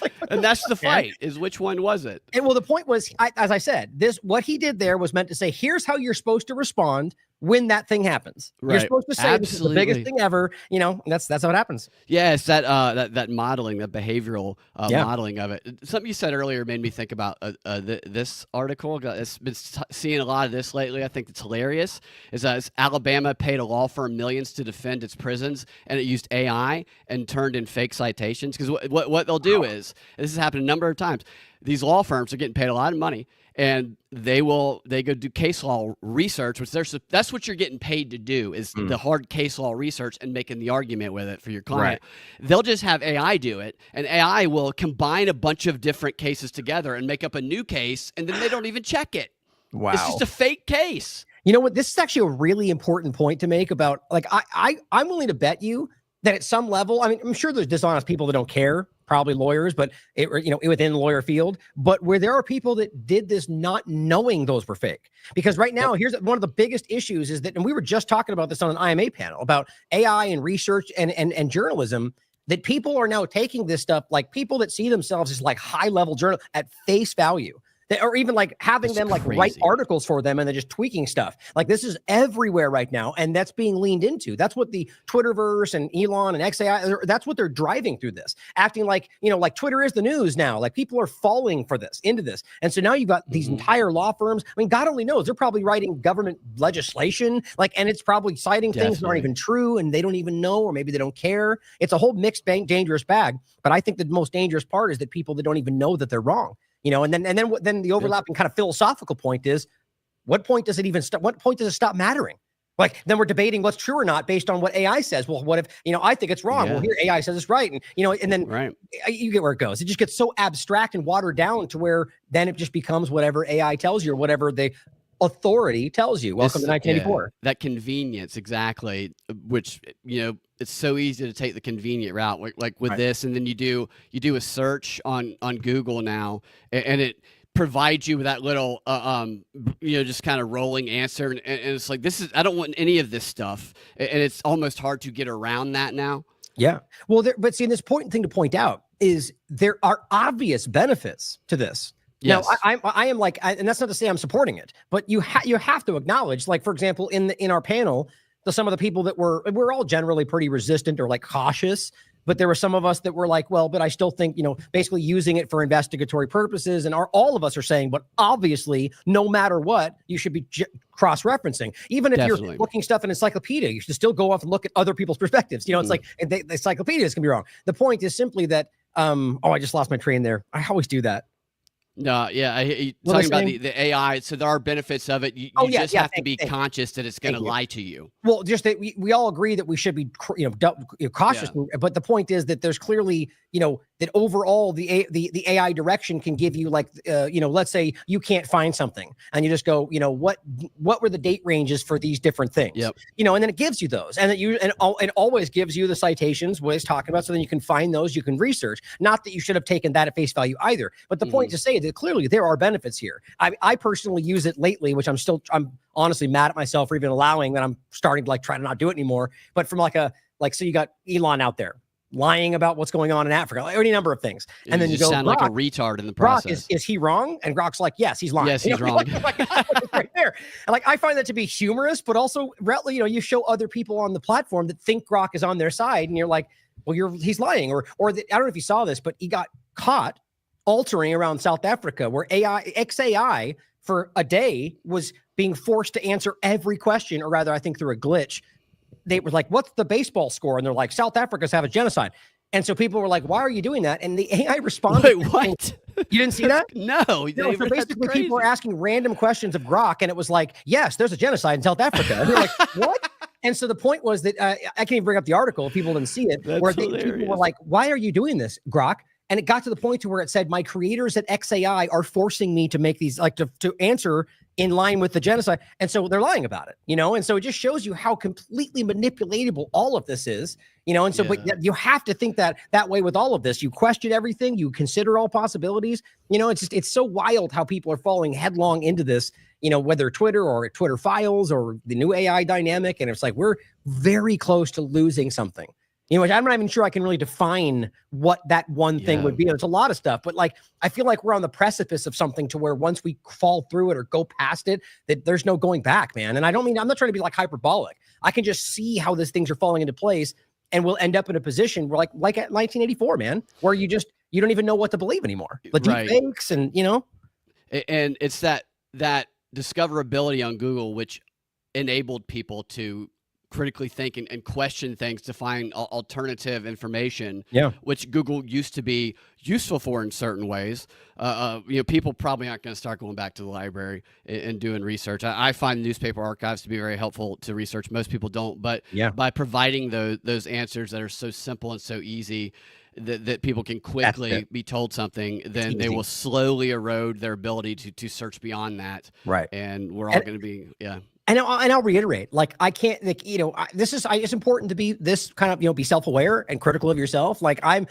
Speaker 1: Like, and that's the fight, is which one was it?
Speaker 2: And well, the point was, as I said, what he did there was meant to say, here's how you're supposed to respond when that thing happens. You're
Speaker 1: Right.
Speaker 2: supposed to say this is the biggest
Speaker 1: Absolutely.
Speaker 2: thing ever, you know, and that's how it happens.
Speaker 1: Yeah, it's that modeling, that behavioral
Speaker 2: Yeah.
Speaker 1: modeling of it. Something you said earlier made me think about this article. It's been seeing a lot of this lately. I think it's hilarious. Alabama paid a law firm millions to defend its prisons, and it used AI and turned in fake citations. Because what they'll do is, and this has happened a number of times, these law firms are getting paid a lot of money, and they go do case law research, which that's what you're getting paid to do, is the hard case law research and making the argument with it for your client. Right. They'll just have AI do it, and AI will combine a bunch of different cases together and make up a new case, and then they don't even check it.
Speaker 2: Wow.
Speaker 1: It's just a fake case.
Speaker 2: You know what? This is actually a really important point to make about, like, I'm willing to bet you that at some level, I mean, I'm sure there's dishonest people that don't care, probably lawyers, but within the lawyer field, but where there are people that did this not knowing those were fake. Because right now, here's one of the biggest issues is that, and we were just talking about this on an IMA panel about AI and research and journalism, that people are now taking this stuff, like people that see themselves as like high level journal at face value. Or even like having them like write articles for them and then just tweaking stuff. Like this is everywhere right now, and that's being leaned into. That's what the Twitterverse and Elon and XAI, that's what they're driving through this, acting like, like Twitter is the news now. Like people are falling for this, into this. And so now you've got these entire law firms. I mean, God only knows, they're probably writing government legislation, and it's probably citing things that aren't even true, and they don't even know, or maybe they don't care. It's a whole mixed dangerous bag. But I think the most dangerous part is that people that don't even know that they're wrong. And then the overlapping kind of philosophical point is, what point does it even stop? What point does it stop mattering? Like, then we're debating what's true or not based on what AI says. Well, what if, I think it's wrong. Well, here AI says it's right. And, and then you get where it goes. It just gets so abstract and watered down to where then it just becomes whatever AI tells you or whatever the authority tells you. Welcome to 1984.
Speaker 1: Yeah, that convenience, exactly, which, it's so easy to take the convenient route, like with this, and then you do a search on Google now, and it provides you with that little, just kind of rolling answer, and it's like, I don't want any of this stuff, and it's almost hard to get around that now.
Speaker 2: Yeah, well, but see, this important thing to point out is there are obvious benefits to this. Yes. Now, I am like, and that's not to say I'm supporting it, but you have to acknowledge, like, for example, in our panel, some of the people that we're all generally pretty resistant or like cautious, but there were some of us that were like, well, but I still think, basically using it for investigatory purposes. And all of us are saying, but obviously, no matter what, you should be cross-referencing. Even if you're looking stuff in encyclopedia, you should still go off and look at other people's perspectives. It's like the encyclopedias can be wrong. The point is simply that, I just lost my train there. I always do that.
Speaker 1: No, yeah, talking about the AI. So there are benefits of it. You just have to be conscious that it's going to lie to you.
Speaker 2: Well, just that we all agree that we should be, cautious. Yeah. But the point is that there's clearly, that overall the AI direction can give you like, let's say you can't find something and you just go, what were the date ranges for these different things?
Speaker 1: Yep.
Speaker 2: And then it gives you those, and it always gives you the citations, what it's talking about. So then you can find those, you can research. Not that you should have taken that at face value either, but the point to say that clearly there are benefits here. I personally use it lately, which I'm honestly mad at myself for even allowing that. I'm starting to try to not do it anymore. But from so you got Elon out there lying about what's going on in Africa, any number of things. And then you go,
Speaker 1: sound like a retard in the process.
Speaker 2: Is he wrong? And Grok's like, yes, he's lying.
Speaker 1: Yes, he's wrong.
Speaker 2: Right there. And I find that to be humorous, but also, you show other people on the platform that think Grok is on their side, and you're like, well, he's lying. Or I don't know if you saw this, but he got caught altering around South Africa, where XAI for a day was being forced to answer every question, or rather, I think through a glitch. They were like, what's the baseball score? And they're like, South Africa's have a genocide. And so people were like, why are you doing that? And the AI responded.
Speaker 1: Wait, what?
Speaker 2: You didn't see that?
Speaker 1: No.
Speaker 2: So basically people were asking random questions of Grok, and it was like, yes, there's a genocide in South Africa. And they're like, what? And so the point was that I can't even bring up the article if people didn't see it.
Speaker 1: That's
Speaker 2: people were like, why are you doing this, Grok? And it got to the point to where it said, my creators at XAI are forcing me to make these, to answer in line with the genocide. And so they're lying about it, and so it just shows you how completely manipulatable all of this is, and so, but you have to think that way with all of this. You question everything, you consider all possibilities, it's so wild how people are falling headlong into this, whether Twitter or Twitter files or the new AI dynamic. And it's like, we're very close to losing something. You know, I'm not even sure I can really define what that one thing would be. There's a lot of stuff, but like, I feel like we're on the precipice of something to where once we fall through it or go past it, that there's no going back, man. And I don't mean, I'm not trying to be like hyperbolic. I can just see how these things are falling into place, and we'll end up in a position where like at 1984, man, where you don't even know what to believe anymore. The deep fakes and, you know.
Speaker 1: And it's that discoverability on Google, which enabled people to critically think and question things to find alternative information, which Google used to be useful for in certain ways. You know, people probably aren't going to start going back to the library and doing research. I find newspaper archives to be very helpful to research. Most people don't, but by providing those answers that are so simple and so easy that people can quickly be told something, then they will slowly erode their ability to search beyond that.
Speaker 2: Right.
Speaker 1: And we're all going to be,
Speaker 2: And I'll reiterate, like, I can't, like, you know, it's important to be this kind of, you know, be self-aware and critical of yourself. Like I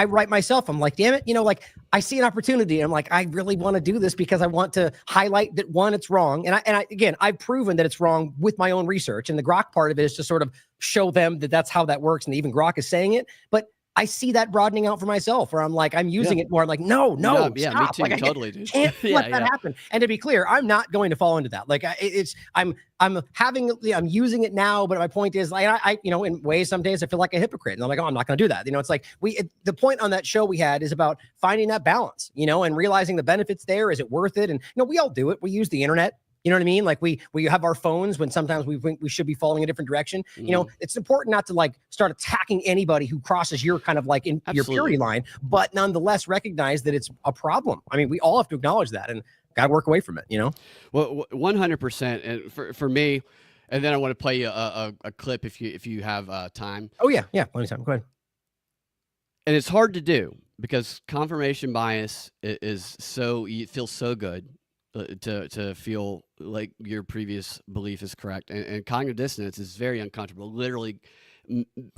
Speaker 2: write myself, I'm like, damn it, you know, like I see an opportunity. I'm like, I really want to do this because I want to highlight that, one, it's wrong. And again, I've proven that it's wrong with my own research. And the Grok part of it is to sort of show them that that's how that works. And even Grok is saying it, but I see that broaddening out for myself, where I'm like, I'm using it more. I'm like, no, stop.
Speaker 1: Me too,
Speaker 2: like,
Speaker 1: totally, dude.
Speaker 2: Can't let that happen. And to be clear, I'm not going to fall into that. Like, I'm using it now, but my point is, like, I you know, in ways, some days I feel like a hypocrite, and I'm like, oh, I'm not going to do that. You know, it's like the point on that show we had is about finding that balance, you know, and realizing the benefits there. Is it worth it? And you know, we all do it. We use the internet. You know what I mean? Like we have our phones when sometimes we think we should be falling a different direction. You know, it's important not to like start attacking anybody who crosses your kind of like in your purity line, but nonetheless recognize that it's a problem. I mean, we all have to acknowledge that and got to work away from it, you know?
Speaker 1: Well, 100%. And for me, and then I want to play you a clip if you have time.
Speaker 2: Oh yeah. Plenty of time. Go ahead.
Speaker 1: And it's hard to do because confirmation bias is so, it feels so good. To feel like your previous belief is correct, and cognitive dissonance is very uncomfortable. Literally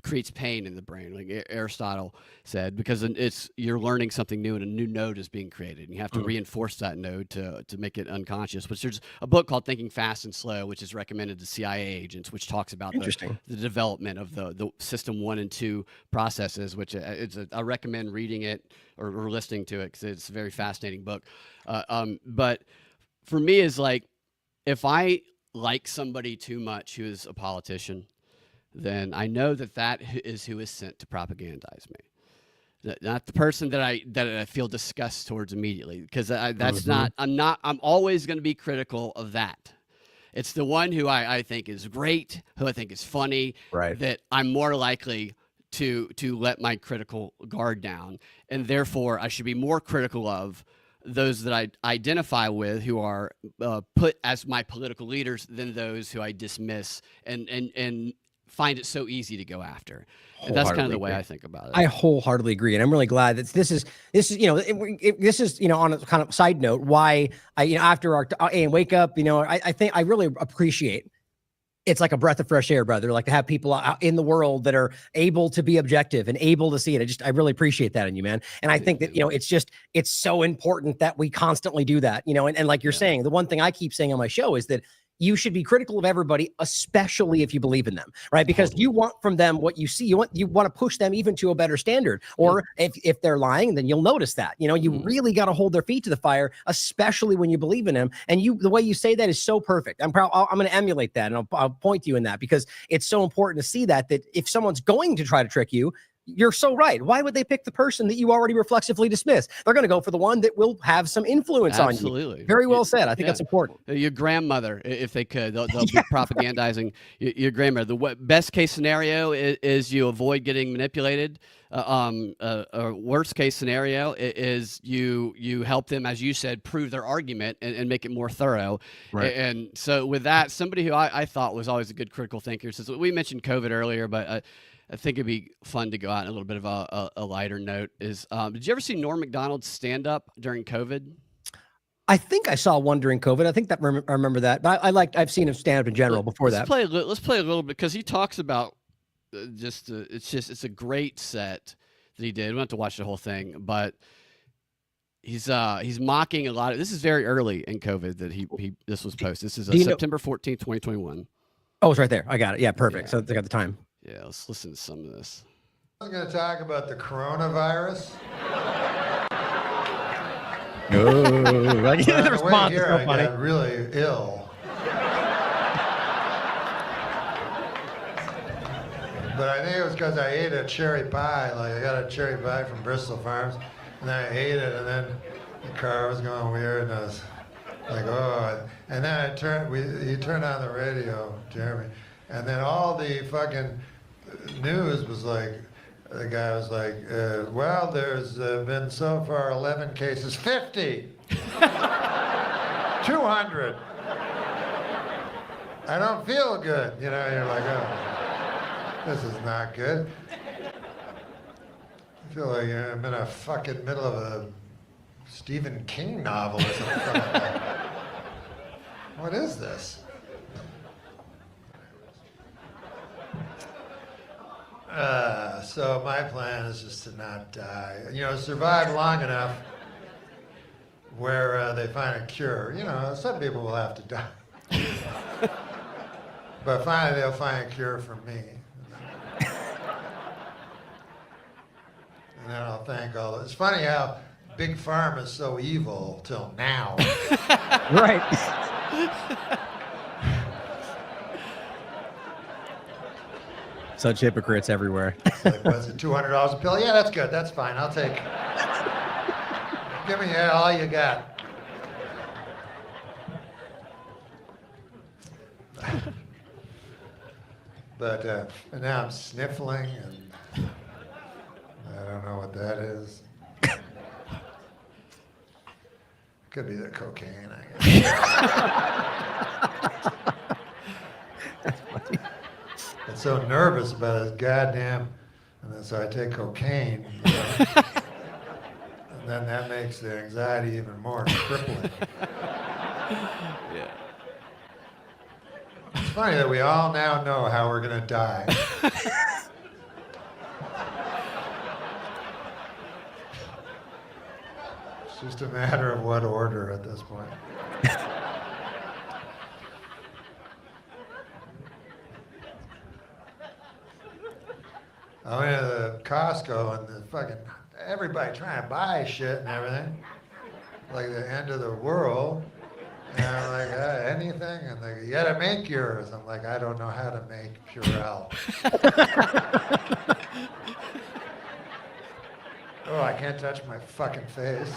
Speaker 1: creates pain in the brain, like Aristotle said, because you're learning something new and a new node is being created, and you have to reinforce that node to make it unconscious. Which there's a book called Thinking Fast and Slow, which is recommended to CIA agents, which talks about the development of the system 1 and 2 processes. Which I recommend reading it or listening to it because it's a very fascinating book. But for me, is like, if I like somebody too much who is a politician, then I know that is who is sent to propagandize me. Not the person that I feel disgust towards immediately, because that's not. I'm always going to be critical of that. It's the one who I think is great, who I think is funny, that I'm more likely to let my critical guard down, and therefore I should be more critical of those that I identify with who are put as my political leaders than those who I dismiss and find it so easy to go after. And that's kind of the way I think about it.
Speaker 2: I wholeheartedly agree. And I'm really glad that this is, you know, this is, you know, on a kind of side note, why I, you know, after our and wake up, you know, I think I really appreciate, it's like a breath of fresh air, brother. Like to have people out in the world that are able to be objective and able to see it. I really appreciate that in you, man. And I think that, you know, it's so important that we constantly do that, you know, and like you're saying, the one thing I keep saying on my show is that you should be critical of everybody, especially if you believe in them, right? Because you want from them what you see. You want to push them even to a better standard. Or if they're lying, then you'll notice that. You know, you really got to hold their feet to the fire, especially when you believe in them. And the way you say that is so perfect. I'm going to emulate that, and I'll point to you in that, because it's so important to see that if someone's going to try to trick you, you're so right. Why would they pick the person that you already reflexively dismiss? They're going to go for the one that will have some influence on you.
Speaker 1: Absolutely.
Speaker 2: Very well said. I think that's important.
Speaker 1: Your grandmother, if they could, they'll be propagandizing your grandmother. The best case scenario is you avoid getting manipulated. Worst case scenario is you help them, as you said, prove their argument and make it more thorough. Right. And so with that, somebody who I thought was always a good critical thinker, since we mentioned COVID earlier, but I think it'd be fun to go out on a little bit of a lighter note. Did you ever see Norm Macdonald's stand-up during COVID?
Speaker 2: I think I saw one during COVID. I think that I remember that, but I've seen him stand up in general before that.
Speaker 1: Let's play a little bit, because he talks about it's a great set that he did. We don't have to watch the whole thing, but he's mocking a lot of. This is very early in COVID that this was posted. This is September 14th, 2021.
Speaker 2: Oh, it's right there. I got it. Yeah, perfect. Yeah. So they got the time.
Speaker 1: Yeah, let's listen to some of this.
Speaker 5: I was going to talk about the coronavirus.
Speaker 2: Oh, like,
Speaker 5: But on
Speaker 2: the
Speaker 5: the way
Speaker 2: response is
Speaker 5: here,
Speaker 2: so
Speaker 5: I
Speaker 2: funny.
Speaker 5: got really ill. But I think it was because I ate a cherry pie. Like, I got a cherry pie from Bristol Farms, and then I ate it, and then the car was going weird, and I was like, oh. And then he turned on the radio, Jeremy, and then all the fucking news was like, the guy was like, well, there's been so far 11 cases, 50, 200. I don't feel good. You know, you're like, oh. This is not good. I feel like I'm in a fucking middle of a Stephen King novel or something. What is this? So my plan is just to not die. You know, survive long enough where they find a cure. You know, some people will have to die. But finally they'll find a cure for me. And then I'll thank all. It's funny how Big Pharma is so evil till now.
Speaker 2: Right. Such hypocrites everywhere.
Speaker 5: It's like, what's it, $200 a pill? Yeah, that's good. That's fine. I'll take. Give me all you got. But and now I'm sniffling, and I don't know what that is. Could be the cocaine, I guess. I'm so nervous about this goddamn, and then so I take cocaine, you know, and then that makes the anxiety even more crippling.
Speaker 1: Yeah.
Speaker 5: It's funny that we all now know how we're gonna die. It's just a matter of what order at this point. I went to the Costco and the fucking everybody trying to buy shit and everything, like the end of the world. And I'm like, anything? And they go, you gotta make yours. I'm like, I don't know how to make Purell. Oh, I can't touch my fucking face.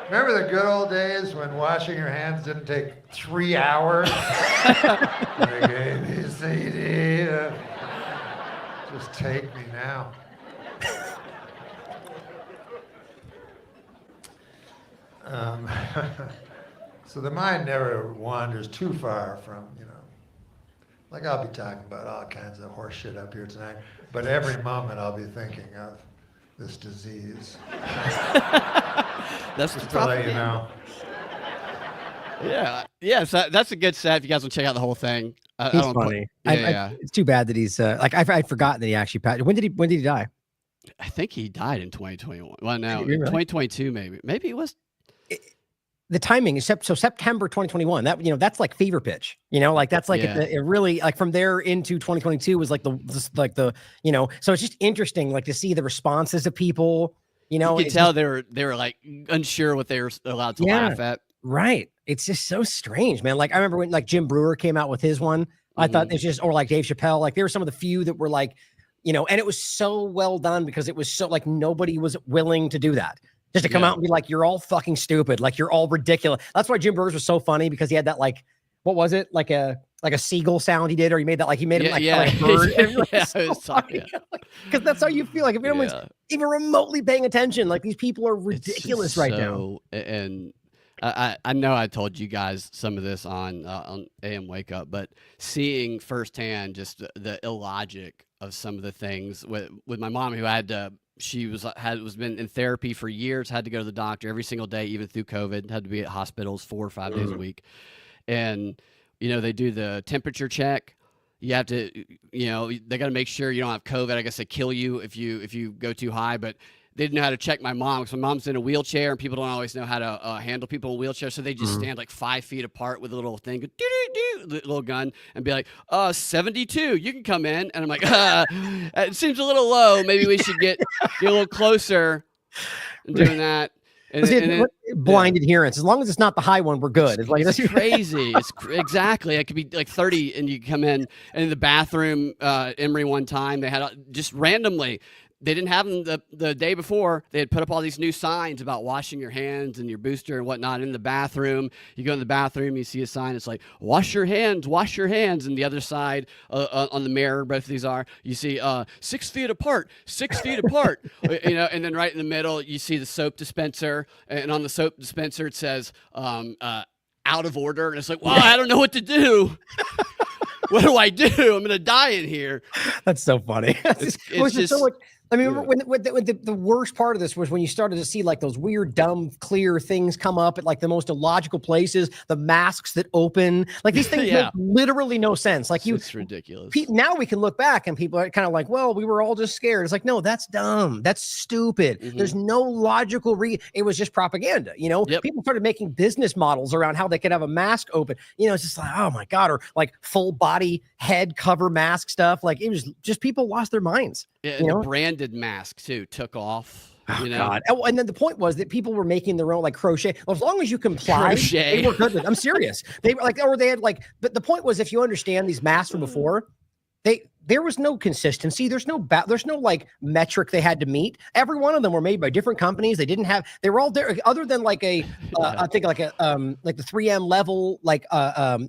Speaker 5: Remember the good old days when washing your hands didn't take 3 hours? Like A, B, C, D. Just take me now. So the mind never wanders too far from, you know, like I'll be talking about all kinds of horse shit up here tonight, but every moment I'll be thinking of this disease.
Speaker 1: That's the
Speaker 5: Just to let you know.
Speaker 1: Yeah. So that's a good set. If you guys want to check out the whole thing,
Speaker 2: He's funny. It's too bad that he's like I'd forgotten that he actually passed. When did he die?
Speaker 1: I think he died in 2021. Well, no,
Speaker 2: Really?
Speaker 1: 2022 maybe. Maybe it was.
Speaker 2: The timing is so September 2021. That, you know, that's like fever pitch. You know, like that's like it really, like from there into 2022 was like the you know. So it's just interesting, like to see the responses of people. You know,
Speaker 1: you could tell they were like unsure what they were allowed to laugh at.
Speaker 2: Right. It's just so strange, man. Like I remember when like Jim Brewer came out with his one. I thought it's just, or like Dave Chappelle, like there were some of the few that were like, you know, and it was so well done because it was so like nobody was willing to do that. Just to come out and be like, you're all fucking stupid. Like you're all ridiculous. That's why Jim Brewer's was so funny, because he had that like, what was it? Like a seagull sound he did, or he made that like, he made him like a bird. Because that's how you feel. Like if anyone's even remotely paying attention, like these people are ridiculous right now.
Speaker 1: And I know I told you guys some of this on AM Wake Up, but seeing firsthand just the illogic of some of the things with my mom, who had to, she was been in therapy for years, had to go to the doctor every single day, even through COVID, had to be at hospitals 4 or 5 days a week. And, you know, they do the temperature check. You have to, you know, they got to make sure you don't have COVID. I guess they kill you if you go too high, but they didn't know how to check my mom because my mom's in a wheelchair and people don't always know how to handle people in wheelchairs. So they just stand like 5 feet apart with a little thing, little gun, and be like, 72, you can come in. And I'm like, it seems a little low. Maybe we should get a little closer and doing that.
Speaker 2: Blind adherence. As long as it's not the high one, we're good.
Speaker 1: It's crazy. Exactly. It could be like 30 and you come in, and in the bathroom, Emory one time, they had just randomly, they didn't have them the day before. They had put up all these new signs about washing your hands and your booster and whatnot in the bathroom. You go in the bathroom, you see a sign. It's like, wash your hands, wash your hands. And the other side on the mirror, both of these are, you see 6 feet apart, 6 feet apart. And then right in the middle, you see the soap dispenser. And on the soap dispenser, it says out of order. And it's like, well, I don't know what to do. What do I do? I'm going to die in here.
Speaker 2: That's so funny.
Speaker 1: It's just
Speaker 2: so much. I mean, when the worst part of this was when you started to see like those weird, dumb, clear things come up at like the most illogical places, the masks that open, like these things make literally no sense. Like
Speaker 1: it's ridiculous.
Speaker 2: Now we can look back and people are kind of like, well, we were all just scared. It's like, no, that's dumb. That's stupid. There's no logical it was just propaganda. People started making business models around how they could have a mask open. It's just like, oh my God, or like full body head cover mask stuff. Like it was just people lost their minds.
Speaker 1: Yeah, the branded mask too took off.
Speaker 2: God. And then the point was that people were making their own like crochet. Well, as long as you comply, they were good with it. I'm serious. They were like, or they had like, but the point was, if you understand these masks from before, there was no consistency. There's no like metric they had to meet. Every one of them were made by different companies. They were all there other than like I think like the 3M level, like the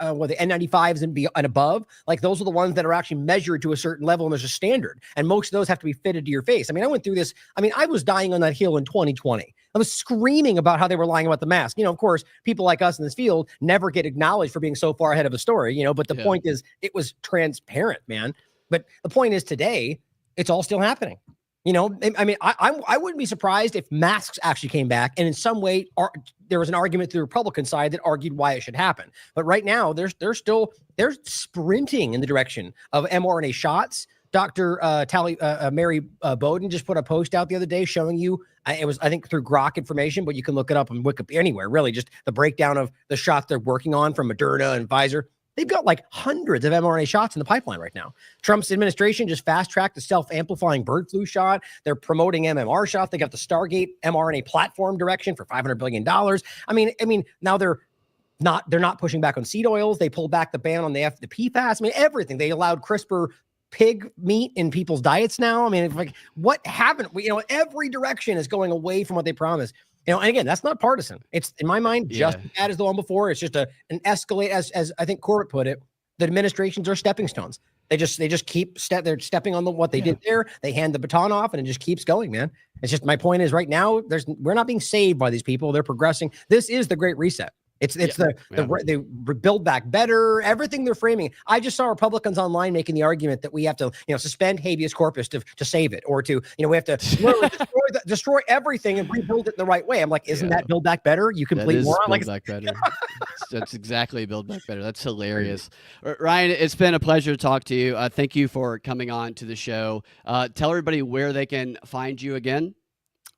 Speaker 2: N95s and above, like those are the ones that are actually measured to a certain level and there's a standard. And most of those have to be fitted to your face. I mean, I went through this. I mean, I was dying on that hill in 2020. I was screaming about how they were lying about the mask. Of course, people like us in this field never get acknowledged for being so far ahead of a story, but the point is it was transparent, man. But the point is today, it's all still happening. I mean, I wouldn't be surprised if masks actually came back and in some way there was an argument to the Republican side that argued why it should happen. But right now, they're sprinting in the direction of mRNA shots. Dr. Mary Bowden just put a post out the other day showing you, it was, I think, through Grok information, but you can look it up on Wikipedia anywhere, really, just the breakdown of the shots they're working on from Moderna and Pfizer. They've got like hundreds of mRNA shots in the pipeline right now. Trump's administration just fast-tracked the self-amplifying bird flu shot. They're promoting MMR shots. They got the Stargate mRNA platform direction for $500 billion. I mean, now they're not pushing back on seed oils. They pulled back the ban on the PFAS. I mean, everything. They allowed CRISPR pig meat in people's diets now. I mean, it's like, what haven't we, every direction is going away from what they promised. And again, that's not partisan. It's, in my mind, just as bad as the one before. It's just an escalate, as I think Corbett put it. The administrations are stepping stones. They just keep they're stepping on what they did there. They hand the baton off, and it just keeps going, man. It's just, my point is, right now, we're not being saved by these people. They're progressing. This is the Great Reset. It's the Build Back Better, everything they're framing. I just saw Republicans online making the argument that we have to, suspend habeas corpus to save it, or to, we have to destroy everything and rebuild it in the right way. I'm like, isn't that Build Back Better? You complete moron.
Speaker 1: Build Back Better. That's exactly Build Back Better. That's hilarious. Ryan, it's been a pleasure to talk to you. Thank you for coming on to the show. Tell everybody where they can find you again.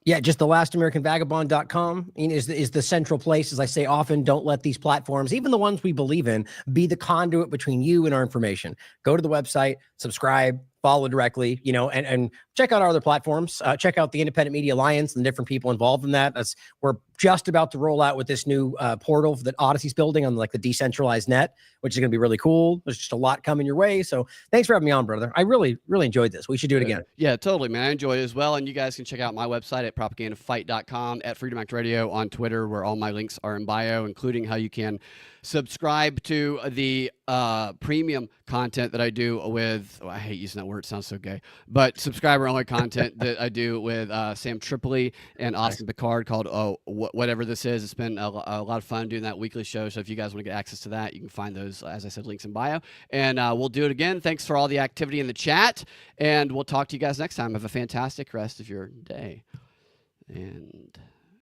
Speaker 2: Yeah, just thelastamericanvagabond.com is the central place. As I say often, don't let these platforms, even the ones we believe in, be the conduit between you and our information. Go to the website, subscribe, follow directly, and check out our other platforms. Check out the Independent Media Alliance and the different people involved in that. We're just about to roll out with this new portal that Odyssey's building on like the decentralized net, which is going to be really cool. There's just a lot coming your way. So thanks for having me on, brother. I really, really enjoyed this. We should do it again.
Speaker 1: Yeah, totally, man. I enjoyed it as well. And you guys can check out my website at propagandafight.com, at Freedom Act Radio on Twitter, where all my links are in bio, including how you can subscribe to the premium content that I do with, I hate using that word, it sounds so gay, but subscriber-only content that I do with Sam Tripoli and Austin Picard called Whatever This Is. It's been a lot of fun doing that weekly show, so if you guys want to get access to that, you can find those, as I said, links in bio. And we'll do it again. Thanks for all the activity in the chat, and we'll talk to you guys next time. Have a fantastic rest of your day. And...